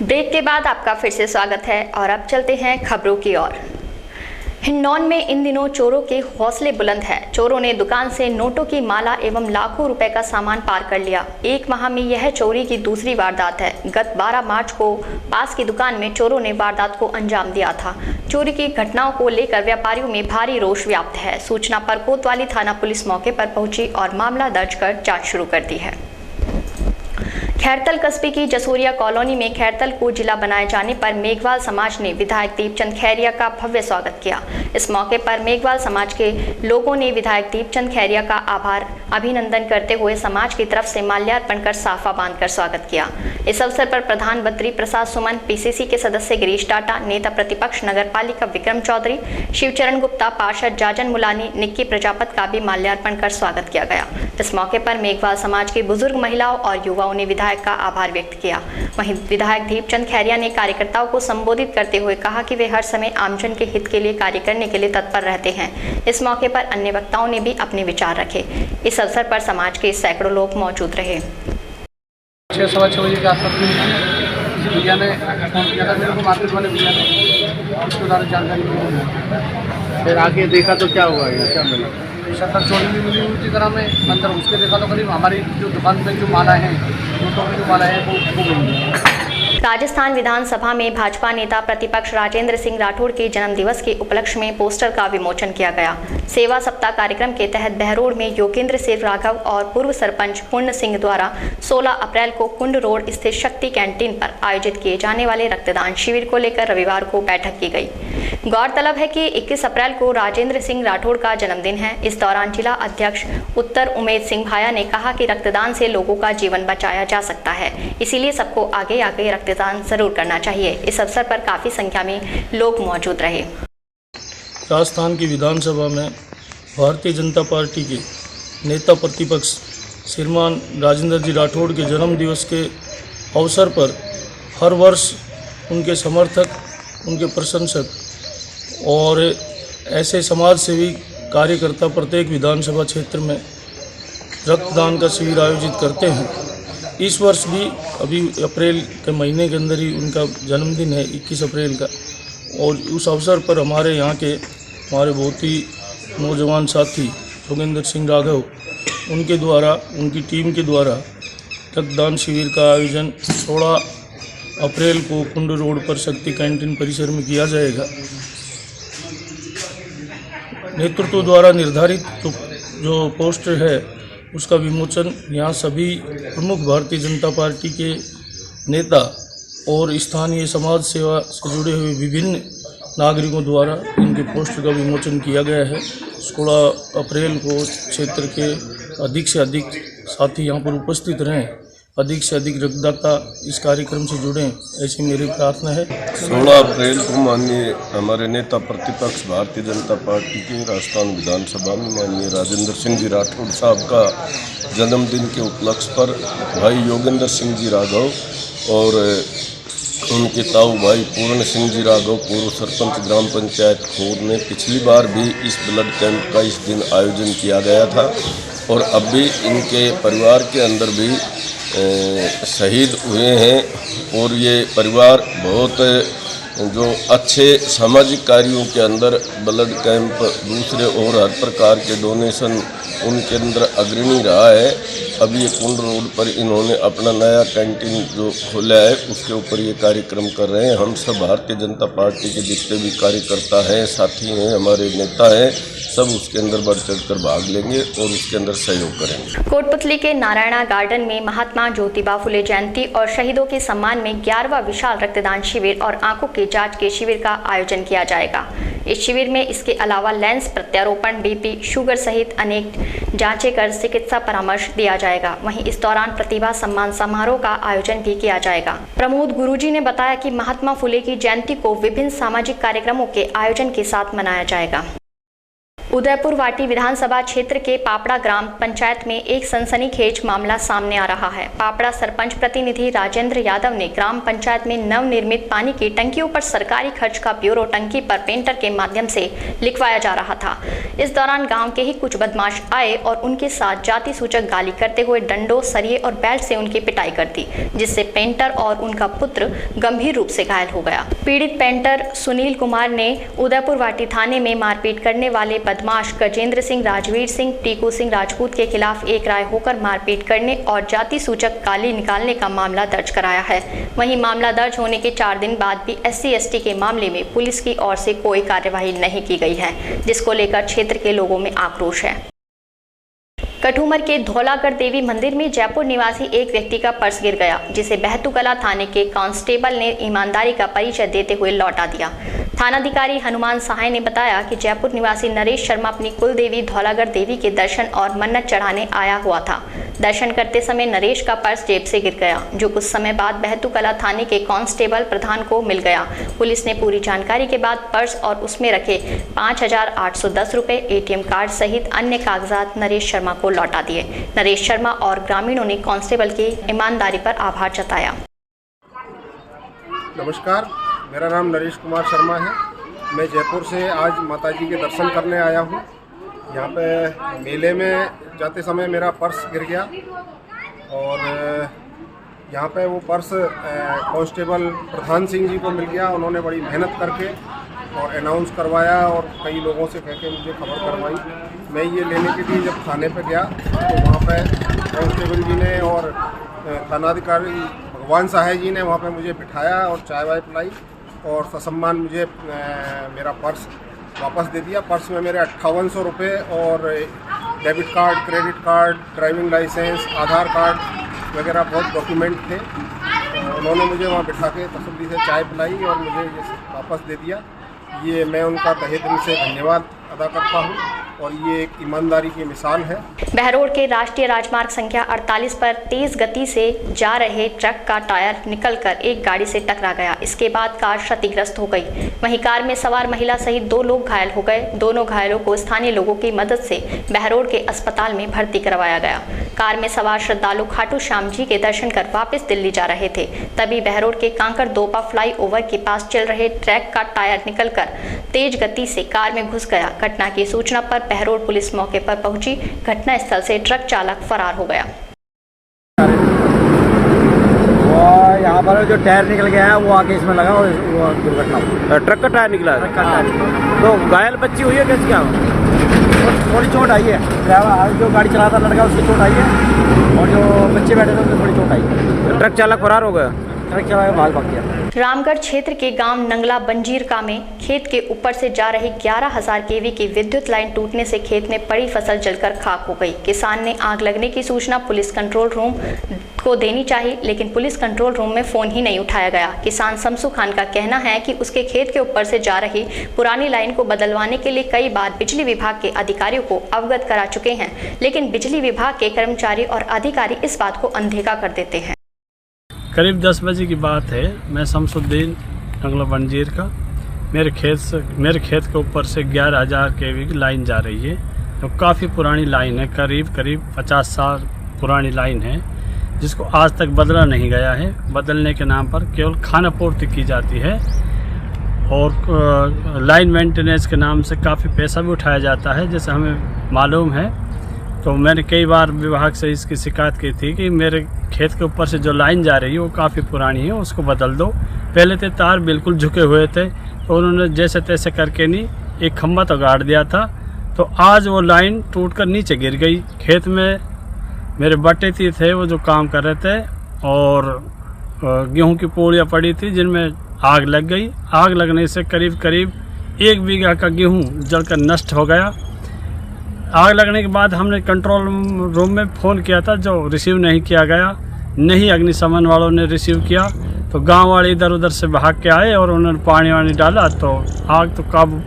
ब्रेक के बाद आपका फिर से स्वागत है और अब चलते हैं खबरों की ओर। हिंडौन में इन दिनों चोरों के हौसले बुलंद है। चोरों ने दुकान से नोटों की माला एवं लाखों रुपए का सामान पार कर लिया। एक माह में यह चोरी की दूसरी वारदात है। गत 12 मार्च को पास की दुकान में चोरों ने वारदात को अंजाम दिया था। चोरी की घटनाओं को लेकर व्यापारियों में भारी रोष व्याप्त है। सूचना पर कोतवाली थाना पुलिस मौके पर पहुंची और मामला दर्ज कर जाँच शुरू कर दी है। खैरतल कस्बे की जसोरिया कॉलोनी में खैरतल को जिला बनाए जाने पर मेघवाल समाज ने विधायक दीपचंद खैरिया का भव्य स्वागत किया। इस मौके पर मेघवाल समाज के लोगों ने विधायक दीपचंद खैरिया का आभार अभिनंदन करते हुए समाज की तरफ से माल्यार्पण कर साफा बांधकर स्वागत किया। इस अवसर पर प्रधान बद्री प्रसाद सुमन, पीसीसी के सदस्य गिरीश टाटा, नेता प्रतिपक्ष नगर पालिका विक्रम चौधरी, शिवचरण गुप्ता, पार्षद जाजन मुलानी, निक्की प्रजापत का भी माल्यार्पण कर स्वागत किया गया। इस मौके पर मेघवाल समाज के बुजुर्ग महिलाओं और युवाओं ने विधायक का आभार व्यक्त किया। वहीं विधायक दीपचंद खैरिया ने कार्यकर्ताओं को संबोधित करते हुए कहा कि वे हर समय आमजन के हित के लिए कार्य करने के लिए तत्पर रहते हैं। इस मौके पर अन्य वक्ताओं ने भी अपने विचार रखे। इस अवसर पर समाज के सैकड़ों लोग मौजूद रहे। 6-6:15 बजे के आसपास भैया ने फोन किया था मेरे को, मार्केट वाले भैया ने उसके बारे में जानकारी मिली। फिर आगे देखा तो क्या हुआ, क्या मिला? शटर चोरी भी मिली हुई थी तरह में। अंदर उसके देखा तो करीब हमारी जो दुकान में जो माला है, नोटों की जो माला है वो मिली। राजस्थान विधानसभा में भाजपा नेता प्रतिपक्ष राजेंद्र सिंह राठौड़ के जन्मदिवस के उपलक्ष्य में पोस्टर का विमोचन किया गया। सेवा सप्ताह कार्यक्रम के तहत बहरोड में योगेंद्र सिंह राघव और पूर्व सरपंच पूर्ण सिंह द्वारा 16 अप्रैल को कुंड रोड स्थित शक्ति कैंटीन पर आयोजित किए जाने वाले रक्तदान शिविर को लेकर रविवार को बैठक की गई। गौरतलब है कि 21 अप्रैल को राजेंद्र सिंह राठौड़ का जन्मदिन है। इस दौरान जिला अध्यक्ष उत्तर उमेद सिंह भाया ने कहा कि रक्तदान से लोगों का जीवन बचाया जा सकता है, इसीलिए सबको आगे आगे रक्तदान जरूर करना चाहिए। इस अवसर पर काफी संख्या में लोग मौजूद रहे। राजस्थान की विधानसभा में भारतीय जनता पार्टी के नेता प्रतिपक्ष श्रीमान राजेंद्र जी राठौड़ के जन्म दिवस के अवसर पर हर वर्ष उनके समर्थक, उनके प्रशंसक और ऐसे समाज सेवी कार्यकर्ता प्रत्येक विधानसभा क्षेत्र में रक्तदान का शिविर आयोजित करते हैं। इस वर्ष भी अभी अप्रैल के महीने के अंदर ही उनका जन्मदिन है, 21 अप्रैल का, और उस अवसर पर हमारे यहाँ के हमारे बहुत ही नौजवान साथी योगेंद्र सिंह राघव उनके द्वारा, उनकी टीम के द्वारा रक्तदान शिविर का आयोजन 16 अप्रैल को कुंड रोड पर शक्ति कैंटीन परिसर में किया जाएगा। नेतृत्व द्वारा निर्धारित जो पोस्टर है उसका विमोचन यहाँ सभी प्रमुख भारतीय जनता पार्टी के नेता और स्थानीय समाज सेवा से जुड़े हुए विभिन्न नागरिकों द्वारा इनके पोस्टर का विमोचन किया गया है। 16 अप्रैल को क्षेत्र के अधिक से अधिक साथी यहाँ पर उपस्थित रहें, अधिक से अधिक रक्तदाता इस कार्यक्रम से जुड़ें, ऐसी मेरी प्रार्थना है। 16 अप्रैल को माननीय हमारे नेता प्रतिपक्ष भारतीय जनता पार्टी के राजस्थान विधानसभा में माननीय राजेंद्र सिंह जी राठौड़ साहब का जन्मदिन के उपलक्ष्य पर भाई योगेंद्र सिंह जी राघव और उनके ताऊ भाई पूर्ण सिंह जी राघव पूर्व सरपंच ग्राम पंचायत खोर ने पिछली बार भी इस ब्लड कैंप का इस दिन आयोजन किया गया था और अब भी इनके परिवार के अंदर भी शहीद हुए हैं और ये परिवार बहुत जो अच्छे सामाजिक कार्यों के अंदर ब्लड कैंप दूसरे और हर प्रकार के डोनेशन उनके अंदर अग्रणी रहा है। अभी ये कुंड रोड पर इन्होंने अपना नया कैंटीन जो खोला है उसके ऊपर ये कार्यक्रम कर रहे हैं। हम सब भारतीय जनता पार्टी के जितने भी कार्यकर्ता हैं, साथी हैं, हमारे नेता हैं, सब उसके अंदर बढ़ चढ़ कर भाग लेंगे और उसके अंदर सहयोग करेंगे। कोटपुतली के नारायणा गार्डन में महात्मा ज्योतिबा फुले जयंती और शहीदों के सम्मान में 11वां विशाल रक्तदान शिविर और आंखों की जांच के शिविर का आयोजन किया जाएगा। इस शिविर में इसके अलावा लेंस प्रत्यारोपण, बीपी, शुगर सहित अनेक जांचें कर चिकित्सा परामर्श दिया जाएगा। वहीं इस दौरान प्रतिभा सम्मान समारोह का आयोजन भी किया जाएगा। प्रमोद गुरुजी ने बताया कि महात्मा फुले की जयंती को विभिन्न सामाजिक कार्यक्रमों के आयोजन के साथ मनाया जाएगा। उदयपुर वाटी विधानसभा क्षेत्र के पापड़ा ग्राम पंचायत में एक सनसनीखेज मामला सामने आ रहा है। पापड़ा सरपंच प्रतिनिधि राजेंद्र यादव ने ग्राम पंचायत में नवनिर्मित पानी की टंकियों पर सरकारी खर्च का ब्यूरो टंकी पर पेंटर के माध्यम से लिखवाया जा रहा था। इस दौरान गांव के ही कुछ बदमाश आए और उनके साथ जाति सूचक गाली करते हुए डंडों, सरिये और बेल्ट से उनकी पिटाई कर दी, जिससे पेंटर और उनका पुत्र गंभीर रूप से घायल हो गया। पीड़ित पेंटर सुनील कुमार ने उदयपुर वाटी थाने में मारपीट करने वाले बदमाश गजेंद्र सिंह, राजवीर सिंह, टीकू सिंह राजपूत के खिलाफ एक राय होकर मारपीट करने और जाति सूचक गाली निकालने का मामला दर्ज कराया है। वहीं मामला दर्ज होने के 4 दिन बाद भी SC/ST के मामले में पुलिस की ओर से कोई कार्यवाही नहीं की गई है, जिसको लेकर क्षेत्र के लोगों में आक्रोश है। कठूमर के धौलागढ़ देवी मंदिर में जयपुर निवासी एक व्यक्ति का पर्स गिर गया, जिसे बहतूकला थाने के कांस्टेबल ने ईमानदारी का परिचय देते हुए लौटा दिया। थानाधिकारी हनुमान सहाय ने बताया कि जयपुर निवासी नरेश शर्मा अपनी कुल देवी धौलागढ़ देवी के दर्शन और मन्नत चढ़ाने आया हुआ था। दर्शन करते समय नरेश का पर्स जेब से गिर गया, जो कुछ समय बाद बहतूकला थाने के कांस्टेबल प्रधान को मिल गया। पुलिस ने पूरी जानकारी के बाद पर्स और उसमें रखे 5,810 रुपए, ATM कार्ड सहित अन्य कागजात नरेश शर्मा को लौटा दिए। नरेश शर्मा और ग्रामीणों ने कांस्टेबल की ईमानदारी पर आभार जताया। नमस्कार, मेरा नाम नरेश कुमार शर्मा है। मैं जयपुर से आज माताजी के दर्शन करने आया हूँ। यहाँ पे मेले में जाते समय मेरा पर्स गिर गया और यहाँ पे वो पर्स कांस्टेबल प्रधान सिंह जी को मिल गया। उन्होंने बड़ी मेहनत करके और अनाउंस करवाया और कई लोगों से कह के मुझे खबर करवाई। मैं ये लेने के लिए जब थाने पे गया तो वहाँ पे कांस्टेबल जी ने और थानाधिकारी भगवान सहाय जी ने वहाँ पे मुझे बिठाया और चाय वाय पिलाई और ससम्मान मुझे मेरा पर्स वापस दे दिया। पर्स में मेरे 5800 रुपये और debit card, credit card, driving licence, Aadhaar card वगैरह बहुत डॉक्यूमेंट थे। उन्होंने मुझे वहाँ बिठा के तसल्ली से चाय पिलाई और मुझे ये वापस दे दिया। ये मैं उनका तहे दिल से धन्यवाद अदा करता हूँ और ये एक ईमानदारी की मिसाल है। बहरोड के राष्ट्रीय राजमार्ग संख्या 48 पर तेज गति से जा रहे ट्रक का टायर निकलकर एक गाड़ी से टकरा गया। इसके बाद कार क्षतिग्रस्त हो गई। वहीं कार में सवार महिला सहित 2 लोग घायल हो गए। दोनों घायलों को स्थानीय लोगों की मदद से बहरोड के अस्पताल में भर्ती करवाया गया। कार में सवार श्रद्धालु खाटू श्याम जी के दर्शन कर वापस दिल्ली जा रहे थे। तभी बहरोड के कांकर दोपा फ्लाईओवर के पास चल रहे ट्रक का टायर निकलकर तेज गति से कार में घुस गया। घटना की सूचना पर बहरोड पुलिस मौके पर पहुंची। घटना स्थल से ट्रक चालक फरार हो गया। यहाँ पर जो टायर निकल गया है वो आके इसमें लगा और वो दुर्घटना हुई। ट्रक का टायर निकला है। तो घायल बच्ची हुई है कैसे? क्या थोड़ी चोट आई है। ड्राइवर जो गाड़ी चला था लड़का उसकी चोट आई है और जो बच्चे बैठे थे उनको थोड़ी चोट आई है। ट्रक चालक फरार हो गया। ट्रक चला के भाग गया। रामगढ़ क्षेत्र के गांव नंगला बंजीरका में खेत के ऊपर से जा रही 11,000 केवी की विद्युत लाइन टूटने से खेत में पड़ी फसल जलकर खाक हो गई। किसान ने आग लगने की सूचना पुलिस कंट्रोल रूम को देनी चाहिए, लेकिन पुलिस कंट्रोल रूम में फोन ही नहीं उठाया गया। किसान शमसू खान का कहना है कि उसके खेत के ऊपर से जा रही पुरानी लाइन को बदलवाने के लिए कई बार बिजली विभाग के अधिकारियों को अवगत करा चुके हैं, लेकिन बिजली विभाग के कर्मचारी और अधिकारी इस बात को अनदेखा कर देते हैं। करीब 10 बजे की बात है। मैं शमसुद्दीन नंगला बंजीर का मेरे खेत के ऊपर से 11,000 केवी की लाइन जा रही है। तो काफ़ी पुरानी लाइन है, करीब 50 साल पुरानी लाइन है, जिसको आज तक बदला नहीं गया है। बदलने के नाम पर केवल खानापूर्ति की जाती है और लाइन मेंटेनेंस के नाम से काफ़ी पैसा भी उठाया जाता है, जैसे हमें मालूम है। तो मैंने कई बार विभाग से इसकी शिकायत की थी कि मेरे खेत के ऊपर से जो लाइन जा रही है वो काफ़ी पुरानी है, उसको बदल दो। पहले तो तार बिल्कुल झुके हुए थे, तो उन्होंने जैसे तैसे करके नहीं एक खंभा तो गाड़ दिया था। तो आज वो लाइन टूटकर नीचे गिर गई। खेत में मेरे बटेती थे वो जो काम कर रहे थे, और गेहूं की पोड़ियाँ पड़ी थी जिनमें आग लग गई। आग लगने से करीब 1 बीघा का गेहूं जलकर नष्ट हो गया। आग लगने के बाद हमने कंट्रोल रूम में फ़ोन किया था, जो रिसीव नहीं किया गया, नहीं अग्निशमन वालों ने रिसीव किया। तो गांव वाले इधर उधर से भाग के आए और उन्होंने पानी वानी डाला, तो आग तो काबू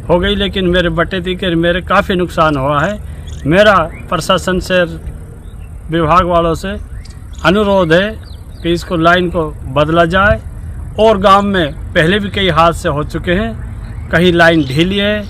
हो गई। लेकिन मेरे बटेती के मेरे काफ़ी नुकसान हुआ है। मेरा प्रशासन से, विभाग वालों से अनुरोध है कि इसको लाइन को बदला जाए। और गांव में पहले भी कई हादसे हो चुके हैं, कहीं लाइन ढीली है,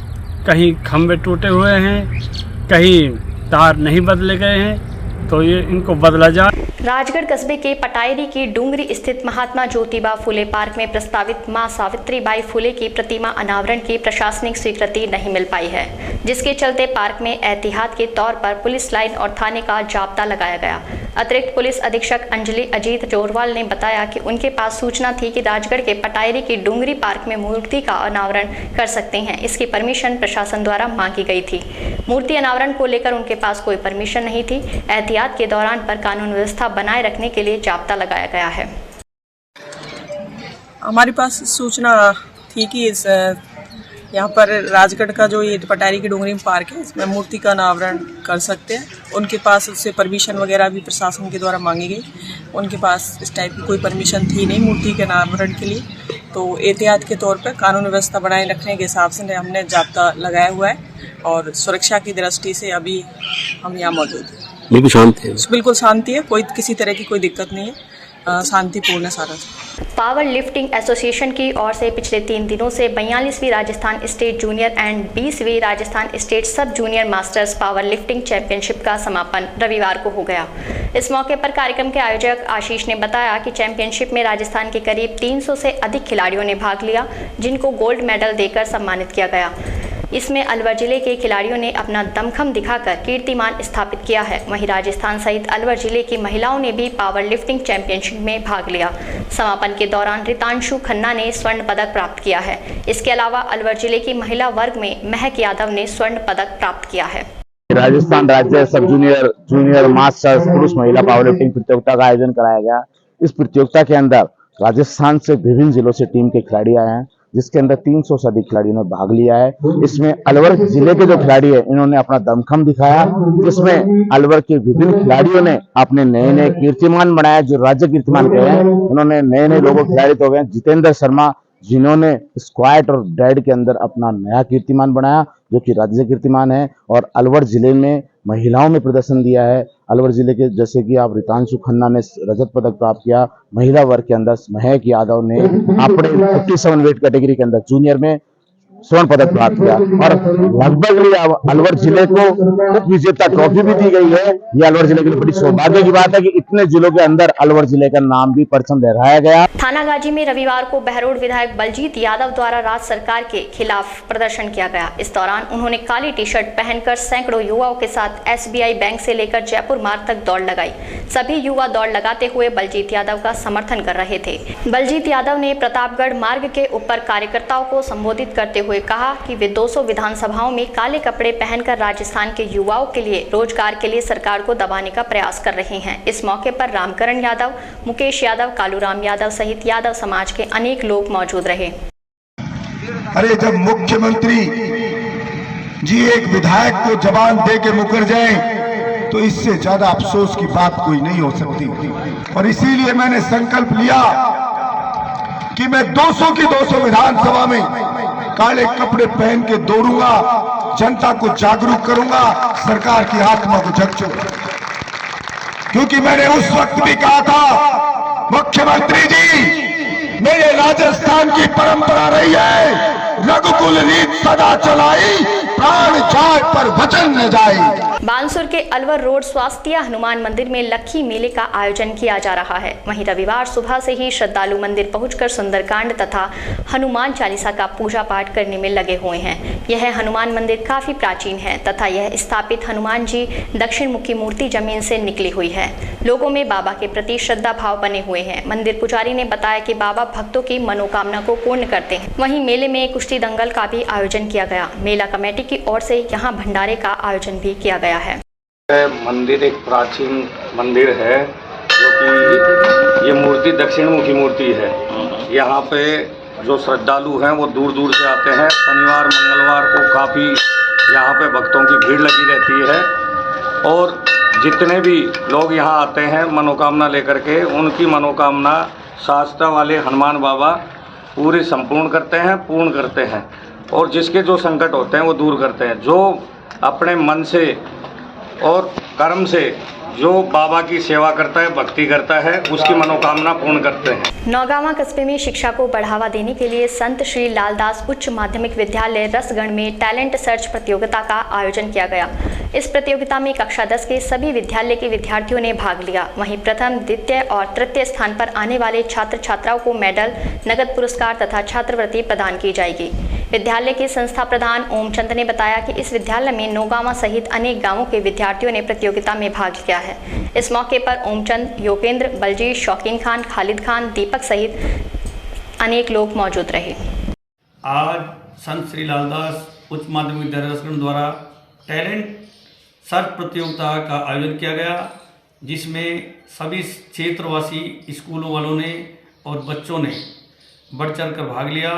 कहीं खंभे टूटे हुए हैं, कहीं तार नहीं बदले गए हैं, तो ये इनको बदला जाए। राजगढ़ कस्बे के पटायरी की डूंगरी स्थित महात्मा ज्योतिबा फुले पार्क में प्रस्तावित मां सावित्रीबाई फुले की प्रतिमा अनावरण की प्रशासनिक स्वीकृति नहीं मिल पाई है, जिसके चलते पार्क में एहतियात के तौर पर पुलिस लाइन और थाने का जाब्ता लगाया गया। अतिरिक्त पुलिस अधीक्षक अंजलि अजीत जोरवाल ने बताया कि उनके पास सूचना थी कि राजगढ़ के पटायरी की डूंगरी पार्क में मूर्ति का अनावरण कर सकते हैं। इसकी परमिशन प्रशासन द्वारा मांगी गई थी। मूर्ति अनावरण को लेकर उनके पास कोई परमिशन नहीं थी। एहतियात के दौरान पर कानून व्यवस्था बनाए रखने के लिए जाब्ता लगाया गया है। हमारे पास सूचना थी कि इस यहाँ पर राजगढ़ का जो ये पटायरी की डूंगरी पार्क है, इसमें मूर्ति का अनावरण कर सकते हैं। उनके पास उससे परमिशन वगैरह भी प्रशासन के द्वारा मांगी गई। उनके पास इस टाइप की कोई परमिशन थी नहीं मूर्ति के अनावरण के लिए। तो एहतियात के तौर पर कानून व्यवस्था बनाए रखने के हिसाब से हमने जाब्ता लगाया हुआ है, और सुरक्षा की दृष्टि से अभी हम यहाँ मौजूद हैं। बिल्कुल शांति है। बिल्कुल शांति है, कोई किसी तरह की कोई दिक्कत नहीं है, शांतिपूर्ण सारा। पावर लिफ्टिंग एसोसिएशन की ओर से पिछले 3 दिनों से 42वीं राजस्थान स्टेट जूनियर एंड 20वीं Rajasthan state sub junior masters power lifting championship का समापन रविवार को हो गया। इस मौके पर कार्यक्रम के आयोजक आशीष ने बताया कि चैंपियनशिप में राजस्थान के करीब 300 से अधिक खिलाड़ियों ने भाग लिया, जिनको गोल्ड मेडल देकर सम्मानित किया गया। इसमें अलवर जिले के खिलाड़ियों ने अपना दमखम दिखाकर कीर्तिमान स्थापित किया है। वहीं राजस्थान सहित अलवर जिले की महिलाओं ने भी पावर लिफ्टिंग चैंपियनशिप में भाग लिया। समापन के दौरान रितांशु खन्ना ने स्वर्ण पदक प्राप्त किया है। इसके अलावा अलवर जिले की महिला वर्ग में महक यादव ने स्वर्ण पदक प्राप्त किया है। राजस्थान राज्य सब जूनियर मास्टर्स पुरुष महिला पावर लिफ्टिंग प्रतियोगिता का आयोजन कराया गया। इस प्रतियोगिता के अंदर राजस्थान से विभिन्न जिलों से टीम के खिलाड़ी आए हैं, जिसके अंदर 300 से अधिक खिलाड़ियों ने भाग लिया है। इसमें अलवर जिले के जो खिलाड़ी है, इन्होंने अपना दमखम दिखाया, जिसमें अलवर के विभिन्न खिलाड़ियों ने अपने नए नए कीर्तिमान बनाया, जो राज्य कीर्तिमान कहे हैं। उन्होंने नए नए लोगों खिलाड़ी हो गए। जितेंद्र शर्मा, जिन्होंने स्क्वाट और डेड के अंदर अपना नया कीर्तिमान बनाया, जो कि राज्य कीर्तिमान है। और अलवर जिले में महिलाओं में प्रदर्शन दिया है। अलवर जिले के जैसे कि आप रितांशु खन्ना ने रजत पदक प्राप्त किया। महिला वर्ग के अंदर महक यादव ने अपने 57 वेट कैटेगरी के अंदर जूनियर में स्वर्ण पदक प्राप्त किया। और लगभग अलवर जिले को उप विजेता ट्रॉफी भी दी गई है। ये अलवर जिले के लिए बड़ी सौभाग्य की बात है कि इतने जिलों के अंदर अलवर जिले का नाम भी परचम लहराया गया। थानागाजी में रविवार को बहरोड विधायक बलजीत यादव द्वारा राज्य सरकार के खिलाफ प्रदर्शन किया गया। इस दौरान उन्होंने काली टी शर्ट पहनकर सैकड़ों युवाओं के साथ SBI बैंक से लेकर जयपुर मार्ग तक दौड़ लगाई। सभी युवा दौड़ लगाते हुए बलजीत यादव का समर्थन कर रहे थे। बलजीत यादव ने प्रतापगढ़ मार्ग के ऊपर कार्यकर्ताओं को संबोधित करते हुए हुए कहा कि वे 200 विधानसभाओं में काले कपड़े पहनकर राजस्थान के युवाओं के लिए रोजगार के लिए सरकार को दबाने का प्रयास कर रहे हैं। इस मौके पर रामकरण यादव, मुकेश यादव, कालूराम यादव सहित यादव समाज के अनेक लोग मौजूद रहे। अरे जब मुख्यमंत्री जी एक विधायक को जबान दे के मुकर जाए तो इससे ज्यादा अफसोस की बात कोई नहीं हो सकती। और इसीलिए मैंने संकल्प लिया कि मैं 200 की 200 विधानसभा में काले कपड़े पहन के दौड़ूंगा, जनता को जागरूक करूंगा, सरकार की आत्मा को झकझोरूंगा। क्योंकि मैंने उस वक्त भी कहा था, मुख्यमंत्री जी मेरे राजस्थान की परंपरा रही है, रघुकुल रीत सदा चलाई, प्राण जाए पर वचन न जाए। बानसूर के अलवर रोड स्वास्थ्य हनुमान मंदिर में लक्खी मेले का आयोजन किया जा रहा है। वहीं रविवार सुबह से ही श्रद्धालु मंदिर पहुंचकर सुंदरकांड तथा हनुमान चालीसा का पूजा पाठ करने में लगे हुए हैं। यह हनुमान मंदिर काफी प्राचीन है तथा यह स्थापित हनुमान जी दक्षिण मुखी मूर्ति जमीन से निकली हुई है। लोगों में बाबा के प्रति श्रद्धा भाव बने हुए हैं। मंदिर पुजारी ने बताया कि बाबा भक्तों की मनोकामना को पूर्ण करते हैं। वहीं मेले में कुश्ती दंगल का भी आयोजन किया गया। मेला कमेटी की ओर से यहाँ भंडारे का आयोजन भी किया गया है। मंदिर एक प्राचीन मंदिर है जो कि ये मूर्ति दक्षिण मुखी मूर्ति है। यहाँ पे जो श्रद्धालु हैं वो दूर दूर से आते हैं। शनिवार मंगलवार को काफ़ी यहाँ पे भक्तों की भीड़ लगी रहती है और जितने भी लोग यहाँ आते हैं मनोकामना लेकर के, उनकी मनोकामना शास्त्रा वाले हनुमान बाबा पूरी संपूर्ण करते हैं, पूर्ण करते हैं और जिसके जो संकट होते हैं वो दूर करते हैं। जो अपने मन से और कर्म से जो बाबा की सेवा करता है, भक्ति करता है, उसकी मनोकामना पूर्ण करते हैं। नौगावा कस्बे में शिक्षा को बढ़ावा देने के लिए संत श्री लालदास उच्च माध्यमिक विद्यालय रसगढ़ में टैलेंट सर्च प्रतियोगिता का आयोजन किया गया। इस प्रतियोगिता में कक्षा 10 के सभी विद्यालय के विद्यार्थियों ने भाग लिया। वहीं प्रथम, द्वितीय और तृतीय स्थान पर आने वाले छात्र छात्राओं को मेडल, नगद पुरस्कार तथा छात्रवृत्ति प्रदान की जाएगी। विद्यालय के संस्था प्रधान ओमचंद ने बताया कि इस विद्यालय में नौगावा सहित अनेक गांवों के विद्यार्थियों ने प्रतियोगिता में भाग लिया है। इस मौके पर ओमचंद, योगेंद्र, बलजीत, शौकीन खान, खालिद खान, दीपक सहित अनेक लोग मौजूद रहे। आज संत श्री लालदास उच्च माध्यमिक विद्यालय रसगढ़ द्वारा टैलेंट सर्च प्रतियोगिता का आयोजन किया गया, जिसमें सभी क्षेत्रवासी स्कूलों वालों ने और बच्चों ने बढ़ चढ़ कर भाग लिया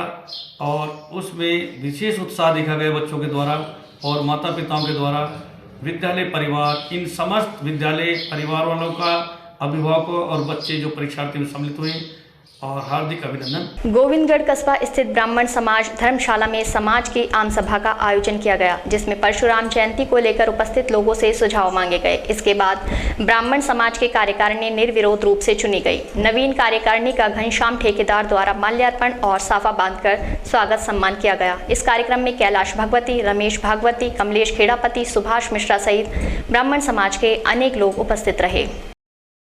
और उसमें विशेष उत्साह देखा गया बच्चों के द्वारा और माता पिताओं के द्वारा। विद्यालय परिवार, इन समस्त विद्यालय परिवार वालों का, अभिभावकों और बच्चे जो परीक्षार्थी में सम्मिलित हुए और हार्दिक अभिनंदन। गोविंदगढ़ कस्बा स्थित ब्राह्मण समाज धर्मशाला में समाज की आम सभा का आयोजन किया गया, जिसमें परशुराम जयंती को लेकर उपस्थित लोगों से सुझाव मांगे गए। इसके बाद ब्राह्मण समाज के कार्यकारिणी निर्विरोध रूप से चुनी गई। नवीन कार्यकारिणी का घनश्याम ठेकेदार द्वारा माल्यार्पण और साफा बांधकर स्वागत सम्मान किया गया। इस कार्यक्रम में कैलाश भगवती, रमेश भागवती, कमलेश खेड़ापति, सुभाष मिश्रा सहित ब्राह्मण समाज के अनेक लोग उपस्थित रहे।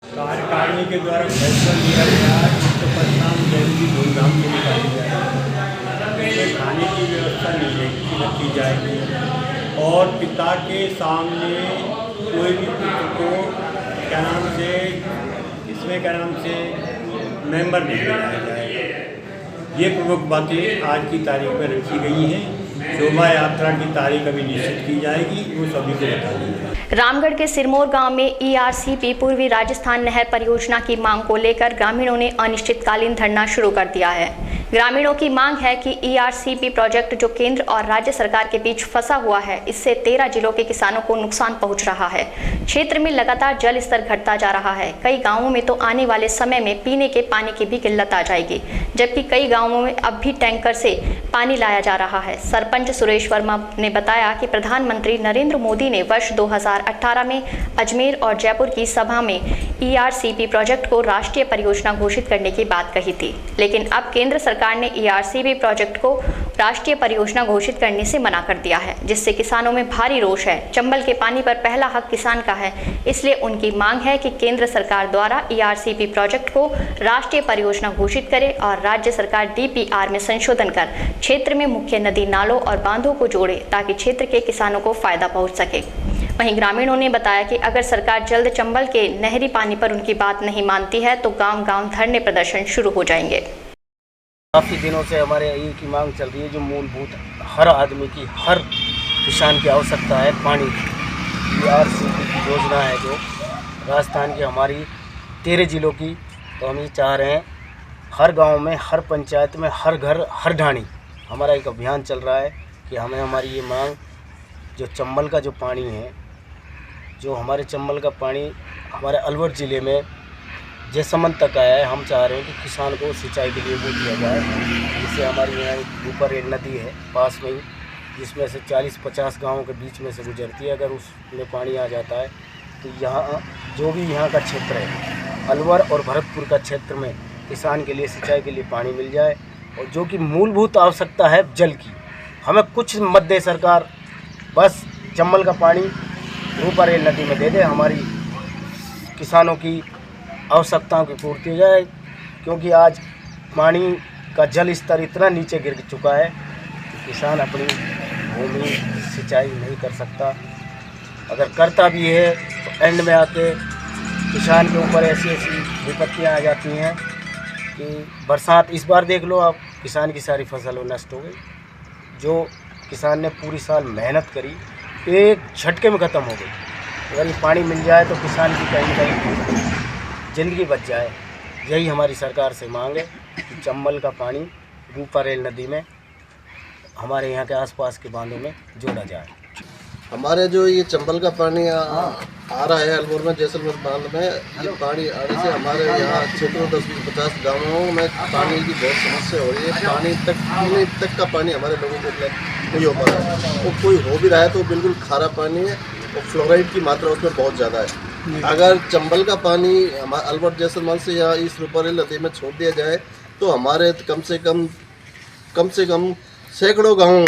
कार्यकारिणी के द्वारा फैसला लिया गया तो परशुराम जयंती धूमधाम से निकाली जाएगी। खाने की व्यवस्था की जाएगी और पिता के सामने कोई भी पुत्र को क्या नाम से मेंबर नहीं बनाया जाएगा। ये प्रमुख बातें आज की तारीख में रखी गई हैं। शोभा यात्रा की तारीख अभी निश्चित की जाएगी, वो सभी को बता दी। रामगढ़ के सिरमौर गांव में ईआरसीपी पूर्वी राजस्थान नहर परियोजना की मांग को लेकर ग्रामीणों ने अनिश्चितकालीन धरना शुरू कर दिया है। ग्रामीणों की मांग है कि ईआरसीपी प्रोजेक्ट जो केंद्र और राज्य सरकार के बीच फंसा हुआ है, इससे 13 जिलों के किसानों को नुकसान पहुंच रहा है। क्षेत्र में लगातार जल स्तर घटता जा रहा है। कई गाँवों में तो आने वाले समय में पीने के पानी की भी किल्लत आ जाएगी, जबकि कई गाँवों में अब भी टैंकर से पानी लाया जा रहा है। सरपंच सुरेश वर्मा ने बताया कि प्रधानमंत्री नरेंद्र मोदी ने वर्ष 2018 में अजमेर और जयपुर की सभा में ईआरसीपी प्रोजेक्ट को राष्ट्रीय परियोजना घोषित करने की बात कही थी, लेकिन अब केंद्र सरकार ने ईआरसीपी प्रोजेक्ट को राष्ट्रीय परियोजना घोषित करने से मना कर दिया है, जिससे किसानों में भारी रोष है। चंबल के पानी पर पहला हक किसान का है, इसलिए उनकी मांग है कि केंद्र सरकार द्वारा ईआरसीपी प्रोजेक्ट को राष्ट्रीय परियोजना घोषित करे और राज्य सरकार डीपीआर में संशोधन कर क्षेत्र में मुख्य नदी नालों और बांधों को जोड़े, ताकि क्षेत्र के किसानों को फायदा पहुंच सके। वहीं ग्रामीणों ने बताया कि अगर सरकार जल्द चंबल के नहरी पानी पर उनकी बात नहीं मानती है तो गांव-गांव धरने प्रदर्शन शुरू हो जाएंगे। काफ़ी दिनों से हमारे एक ही मांग चल रही है, जो मूलभूत हर आदमी की, हर किसान की आवश्यकता है पानी की। RCP की योजना है जो राजस्थान की हमारी 13 जिलों की, तो हम ये चाह रहे हैं हर गांव में, हर पंचायत में, हर घर, हर ढाणी हमारा एक अभियान चल रहा है कि हमें हमारी ये मांग, जो चंबल का जो पानी है, जो हमारे चंबल का पानी हमारे अलवर ज़िले में जैसमंद तक आया है, हम चाह रहे हैं कि किसान को सिंचाई के लिए वो दिया जाए। जिससे हमारी यहाँ ऊपर एक नदी है पास में ही, जिसमें से 40-50 गाँव के बीच में से गुजरती है। अगर उसमें पानी आ जाता है तो यहाँ जो भी यहाँ का क्षेत्र है, अलवर और भरतपुर का क्षेत्र में किसान के लिए सिंचाई के लिए पानी मिल जाए। और जो कि मूलभूत आवश्यकता है जल की, हमें कुछ मत दे सरकार, बस चंबल का पानी ऊपर रेल नदी में दे दे, हमारी किसानों की आवश्यकताओं की पूर्ति हो जाए। क्योंकि आज पानी का जल स्तर इतना नीचे गिर चुका है कि किसान अपनी भूमि सिंचाई नहीं कर सकता। अगर करता भी है तो एंड में आके किसान के ऊपर ऐसी विपत्तियां आ जाती हैं कि बरसात, इस बार देख लो आप, किसान की सारी फसल नष्ट हो गई। जो किसान ने पूरी साल मेहनत करी एक झटके में ख़त्म हो गई। अगर ये पानी मिल जाए तो किसान की कहीं ना कहीं ज़िंदगी बच जाए। यही हमारी सरकार से मांग है कि चंबल का पानी रूपा रेल नदी में हमारे यहाँ के आसपास के बांधों में जोड़ा जाए। हमारे जो ये चंबल का पानी आ रहा है अलवर में, जैसलमेर बांध में, ये पानी आने से हमारे यहाँ क्षेत्रों 10-50 गाँवों में पानी की बहुत समस्या हो रही है। पानी तक, पीने तक का पानी हमारे लोगों को नहीं हो पा रहा है। तो कोई हो भी रहा है तो बिल्कुल खारा पानी है और फ्लोराइड की मात्रा उसमें बहुत ज़्यादा है। अगर चंबल का पानी अलवर जैसलमेर से या इस रूपारेल नदी में छोड़ दिया जाए तो हमारे कम से कम सैकड़ों गाँव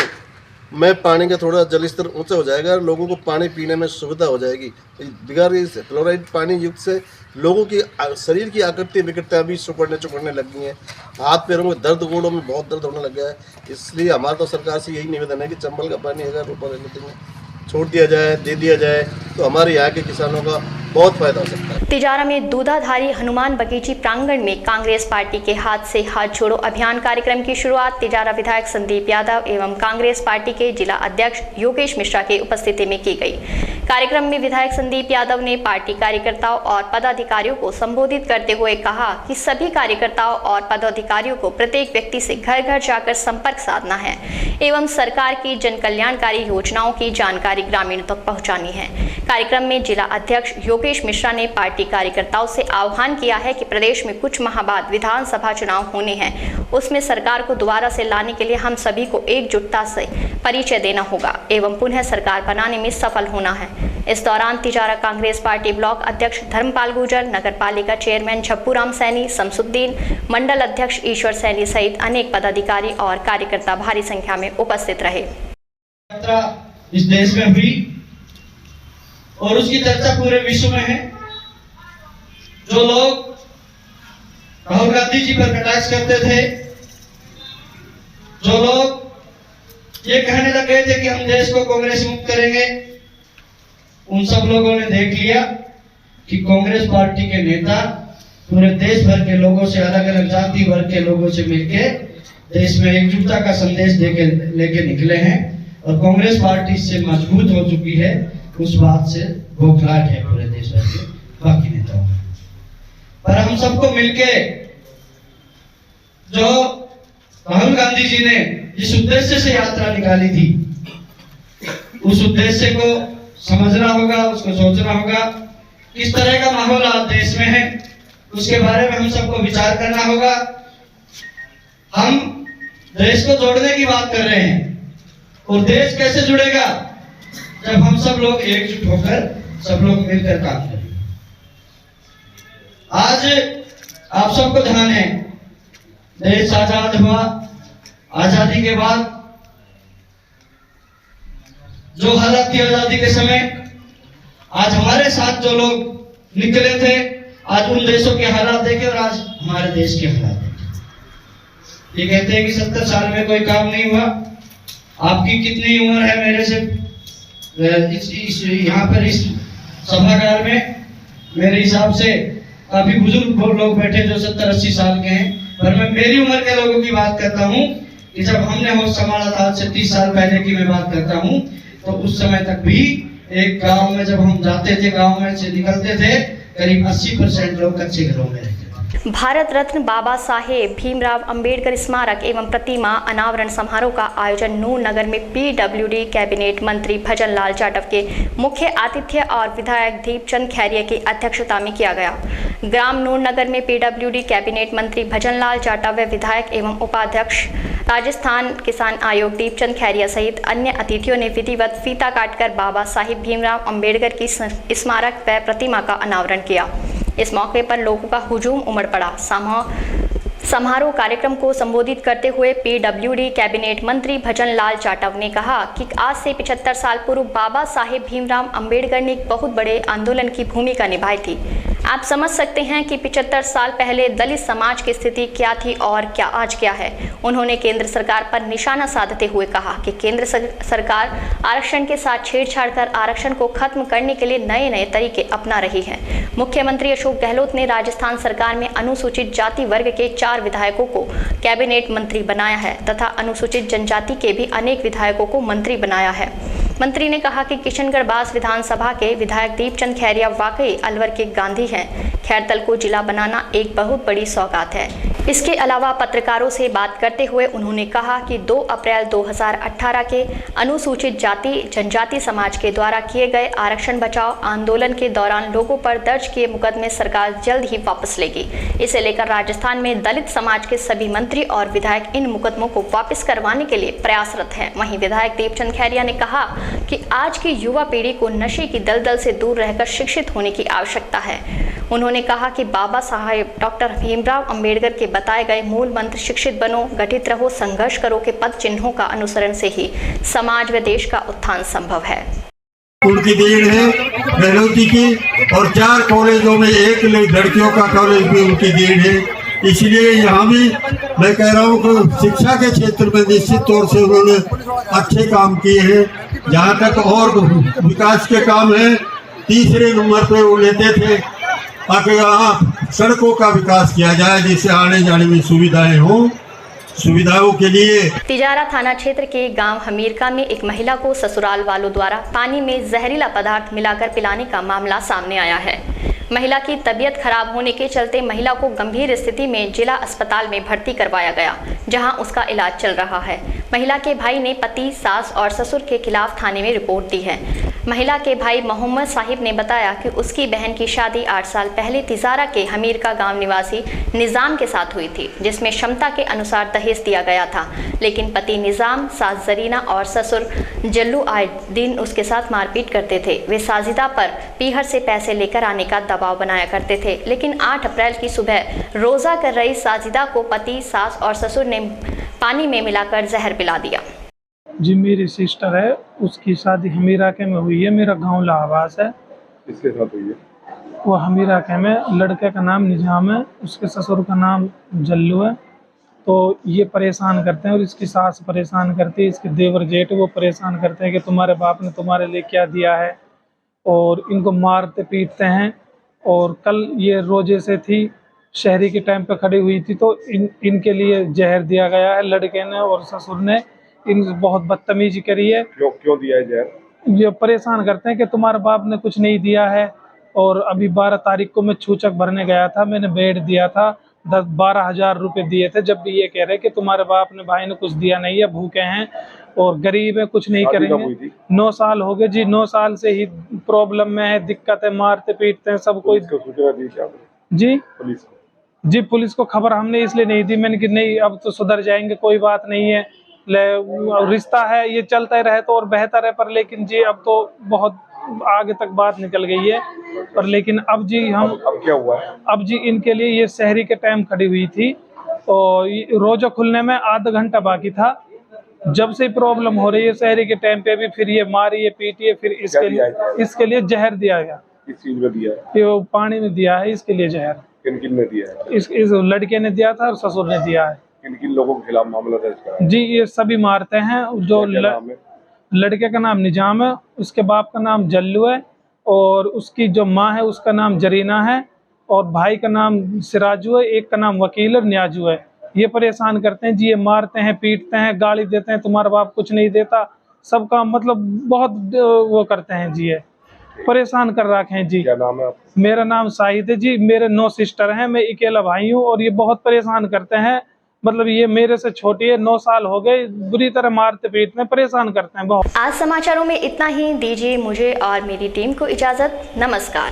में पानी का थोड़ा जल स्तर ऊंचा हो जाएगा और लोगों को पानी पीने में सुविधा हो जाएगी। बगैर इस फ्लोराइड पानी युक्त से लोगों की शरीर की आकृति विकृतियाँ भी सुकड़ने लग गई हैं। हाथ पैरों में दर्द, गोड़ों में बहुत दर्द होने लग गया है। इसलिए हमारा तो सरकार से यही निवेदन है कि चंबल का पानी अगर ऊपर नदी में छोड़ दिया जाए, दे दिया जाए तो हमारे यहाँ के किसानों का बहुत फायदा हो सकता है। तिजारा में दूधाधारी हनुमान बगीची प्रांगण में कांग्रेस पार्टी के हाथ से हाथ जोड़ो अभियान कार्यक्रम की शुरुआत तिजारा विधायक संदीप यादव एवं कांग्रेस पार्टी के जिला अध्यक्ष योगेश मिश्रा की उपस्थिति में की गई। कार्यक्रम में विधायक संदीप यादव ने पार्टी कार्यकर्ताओं और पदाधिकारियों को संबोधित करते हुए कहा कि सभी कार्यकर्ताओं और पदाधिकारियों को प्रत्येक व्यक्ति से घर घर जाकर संपर्क साधना है एवं सरकार की जन कल्याणकारी योजनाओं की जानकारी ग्रामीणों तक पहुंचानी है। कार्यक्रम में जिला अध्यक्ष योगेश मिश्रा ने पार्टी कार्यकर्ताओं से आह्वान किया है कि प्रदेश में कुछ माह बाद विधानसभा चुनाव होने हैं, उसमें सरकार को दोबारा से लाने के लिए हम सभी को एकजुटता से परिचय देना होगा एवं पुनः सरकार बनाने में सफल होना है। इस दौरान तिजारा कांग्रेस पार्टी ब्लॉक अध्यक्ष धर्मपाल गुर्जर, नगर पालिका चेयरमैन झप्पूराम सैनी, शमसुद्दीन, मंडल अध्यक्ष ईश्वर सैनी सहित अनेक पदाधिकारी और कार्यकर्ता भारी संख्या में उपस्थित रहे। इस देश में हुई और उसकी चर्चा पूरे विश्व में है। जो लोग राहुल गांधी जी पर कटाक्ष करते थे, जो लोग ये कहने लगे थे कि हम देश को कांग्रेस मुक्त करेंगे, उन सब लोगों ने देख लिया कि कांग्रेस पार्टी के नेता पूरे देश भर के लोगों से, अलग अलग जाति वर्ग के लोगों से मिलके देश में एकजुटता का संदेश लेके निकले हैं और कांग्रेस पार्टी इससे मजबूत हो चुकी है। उस बात से बौखलाहट है पूरे देश भर के बाकी नेताओं में। पर हम सबको मिलके जो राहुल गांधी जी ने जिस उद्देश्य से यात्रा निकाली थी, उस उद्देश्य को समझना होगा, उसको सोचना होगा। किस तरह का माहौल आज देश में है उसके बारे में हम सबको विचार करना होगा। हम देश को जोड़ने की बात कर रहे हैं और देश कैसे जुड़ेगा जब हम सब लोग एकजुट होकर, सब लोग मिलकर काम करेंगे। आज आप सबको ध्यान है, देश आजाद हुआ, आजादी के बाद जो हालत थी आजादी के समय, आज हमारे साथ जो लोग निकले थे, आज उन देशों के हालात देखे और आज हमारे देश के हालात देखे। ये कहते हैं कि 70 साल में कोई काम नहीं हुआ। आपकी कितनी उम्र है मेरे से यहाँ पर इस सभागार में? मेरे हिसाब से काफी बुजुर्ग लोग बैठे जो 70-80 साल के हैं, पर मैं मेरी उम्र के लोगों की बात करता हूँ कि जब हमने होश संभाला था, आज से 30 साल पहले की मैं बात करता हूँ, तो उस समय तक भी एक गांव में जब हम जाते थे, गांव में से निकलते थे, करीब 80% लोग कच्चे घरों में रहते थे। भारत रत्न बाबा साहेब भीमराव अंबेडकर स्मारक एवं प्रतिमा अनावरण समारोह का आयोजन नूर नगर में पीडब्ल्यूडी कैबिनेट मंत्री भजन लाल जाटव के मुख्य आतिथ्य और विधायक दीपचंद खैरिया की अध्यक्षता में किया गया। ग्राम नूर नगर में पीडब्ल्यूडी कैबिनेट मंत्री भजन लाल जाटव व विधायक एवं उपाध्यक्ष राजस्थान किसान आयोग दीपचंद खैरिया सहित अन्य अतिथियों ने विधिवत फीता काटकर बाबा साहिब भीमराव अंबेडकर की स्मारक व प्रतिमा का अनावरण किया। इस मौके पर लोगों का हुजूम उमड़ पड़ा। समारोह कार्यक्रम को संबोधित करते हुए पीडब्ल्यूडी कैबिनेट मंत्री भजन लाल जाटव ने कहा कि आज से 75 साल पूर्व बाबा साहेब भीमराव अंबेडकर ने एक बहुत बड़े आंदोलन की भूमिका निभाई थी। आप समझ सकते हैं कि 75 साल पहले दलित समाज की स्थिति क्या थी और क्या आज क्या है। उन्होंने केंद्र सरकार पर निशाना साधते हुए कहा कि केंद्र सरकार आरक्षण के साथ छेड़छाड़ कर आरक्षण को खत्म करने के लिए नए नए तरीके अपना रही है। मुख्यमंत्री अशोक गहलोत ने राजस्थान सरकार में अनुसूचित जाति वर्ग के 4 विधायकों को कैबिनेट मंत्री बनाया है तथा अनुसूचित जनजाति के भी अनेक विधायकों को मंत्री बनाया है। मंत्री ने कहा कि किशनगढ़ बास विधानसभा के विधायक दीपचंद खैरिया वाकई अलवर के गांधी हैं। खैरतल को जिला बनाना एक बहुत बड़ी सौगात है। इसके अलावा पत्रकारों से बात करते हुए उन्होंने कहा कि 2 अप्रैल 2018 के अनुसूचित जाति जनजाति समाज के द्वारा किए गए आरक्षण बचाओ आंदोलन के दौरान लोगों पर दर्ज किए मुकदमे सरकार जल्द ही वापस लेगी। इसे लेकर राजस्थान में दलित समाज के सभी मंत्री और विधायक इन मुकदमों को वापस करवाने के लिए प्रयासरत हैं। वहीं विधायक दीपचंद खैरिया ने कहा कि आज की युवा पीढ़ी को नशे की दलदल से दूर रहकर शिक्षित होने की आवश्यकता है। उन्होंने कहा कि बाबा साहेब डॉक्टर भीमराव अंबेडकर के बताए गए मूल मंत्र शिक्षित बनो, गठित रहो, संघर्ष करो के पद चिन्हों का अनुसरण से ही समाज व देश का उत्थान संभव है। उनकी देन है गहलोती की, और 4 कॉलेजों में 1 लड़कियों का कॉलेज भी उनकी देन है। इसलिए यहाँ भी मैं कह रहा हूँ कि शिक्षा के क्षेत्र में निश्चित तौर से उन्होंने अच्छे काम किए हैं। जहाँ तक और विकास के काम है, तीसरे नंबर पे वो लेते थे ताकि यहाँ सड़कों का विकास किया जाए जिससे आने जाने में सुविधाएं हों। सुविधाओं के लिए तिजारा थाना क्षेत्र के गांव हमीरका में एक महिला को ससुराल वालों द्वारा पानी में जहरीला पदार्थ मिलाकर पिलाने का मामला सामने आया है। महिला की तबीयत खराब होने के चलते महिला को गंभीर स्थिति में जिला अस्पताल में भर्ती करवाया गया, जहां उसका इलाज चल रहा है। महिला के भाई ने पति, सास और ससुर के खिलाफ थाने में रिपोर्ट दी है। महिला के भाई मोहम्मद साहिब ने बताया कि उसकी बहन की शादी 8 साल पहले तिजारा के हमीरका गांव निवासी निज़ाम के साथ हुई थी, जिसमें क्षमता के अनुसार दहेज दिया गया था। लेकिन पति निज़ाम, सास जरीना और ससुर जल्लू आए दिन उसके साथ मारपीट करते थे। वे साजिदा पर पीहर से पैसे लेकर आने का दबाव बनाया करते थे। लेकिन 8 अप्रैल की सुबह रोज़ा कर रही साजिदा को पति, सास और ससुर ने पानी में मिलाकर जहर पिला दिया। जी मेरी सिस्टर है, उसकी शादी हमीराके में हुई है। मेरा गांव लाहबास है। इसके साथ हुई है? वो हमीराके में, लड़के का नाम निजाम है, उसके ससुर का नाम जल्लू है। तो ये परेशान करते हैं और इसकी सास परेशान करती है, इसके देवर जेठ वो परेशान करते हैं कि तुम्हारे बाप ने तुम्हारे लिए क्या दिया है, और इनको मारते पीटते हैं। और कल ये रोजे से थी, शहरी के टाइम पे खड़ी हुई थी, तो इनके लिए जहर दिया गया है। लड़के ने और ससुर ने इन बहुत बदतमीजी करी है। क्यों दिया है जहर? ये परेशान करते हैं कि तुम्हारे बाप ने कुछ नहीं दिया है। और अभी 12 तारीख को मैं छूचक भरने गया था, मैंने बेड दिया था, 10-12 हज़ार रुपये दिए थे। जब भी ये कह रहे कि तुम्हारे बाप ने, भाई ने कुछ दिया नहीं है, भूखे हैं और गरीब है, कुछ नहीं करेंगे। 9 साल हो गए जी, 9 साल से ही प्रॉब्लम में है, दिक्कत है, मारते पीटते हैं सब कोई। जी पुलिस को खबर हमने इसलिए नहीं दी, मैंने कि नहीं अब तो सुधर जाएंगे, कोई बात नहीं है, रिश्ता है ये चलता ही रहे तो और बेहतर है। पर लेकिन जी अब तो बहुत आगे तक बात निकल गई है। पर लेकिन अब जी हम अब क्या हुआ है? अब जी इनके लिए ये शहरी के टाइम खड़ी हुई थी और रोजा खुलने में आधा घंटा बाकी था। जब से प्रॉब्लम हो रही है शहरी के टाइम पे भी, फिर ये मारिए पीटिए, फिर इसके लिए जहर दिया गया। किस चीज में दिया है? ये पानी में दिया है इसके लिए जहर। किन ने दिया है? इस लड़के ने दिया था और ससुर ने दिया है। किन लोगों के खिलाफ मामला दर्ज करा है? जी ये सभी मारते हैं। जो लड़के का नाम निजाम है, उसके बाप का नाम जल्लू है, और उसकी जो माँ है उसका नाम जरीना है, और भाई का नाम सिराजू है, एक का नाम वकील और न्याजू है। ये परेशान करते हैं जी, ये मारते हैं, पीटते हैं, गाली देते हैं, तुम्हारा बाप कुछ नहीं देता, सबका मतलब बहुत वो करते हैं जी, ये परेशान कर रखे हैं जी। क्या नाम है? मेरा नाम शाहिद है जी, मेरे 9 सिस्टर हैं, मैं अकेला भाई हूँ और ये बहुत परेशान करते हैं। मतलब ये मेरे से छोटी है, 9 साल हो गए, बुरी तरह मारते पीटते हैं, परेशान करते हैं बहुत। आज समाचारों में इतना ही। दीजिए मुझे और मेरी टीम को इजाजत। नमस्कार।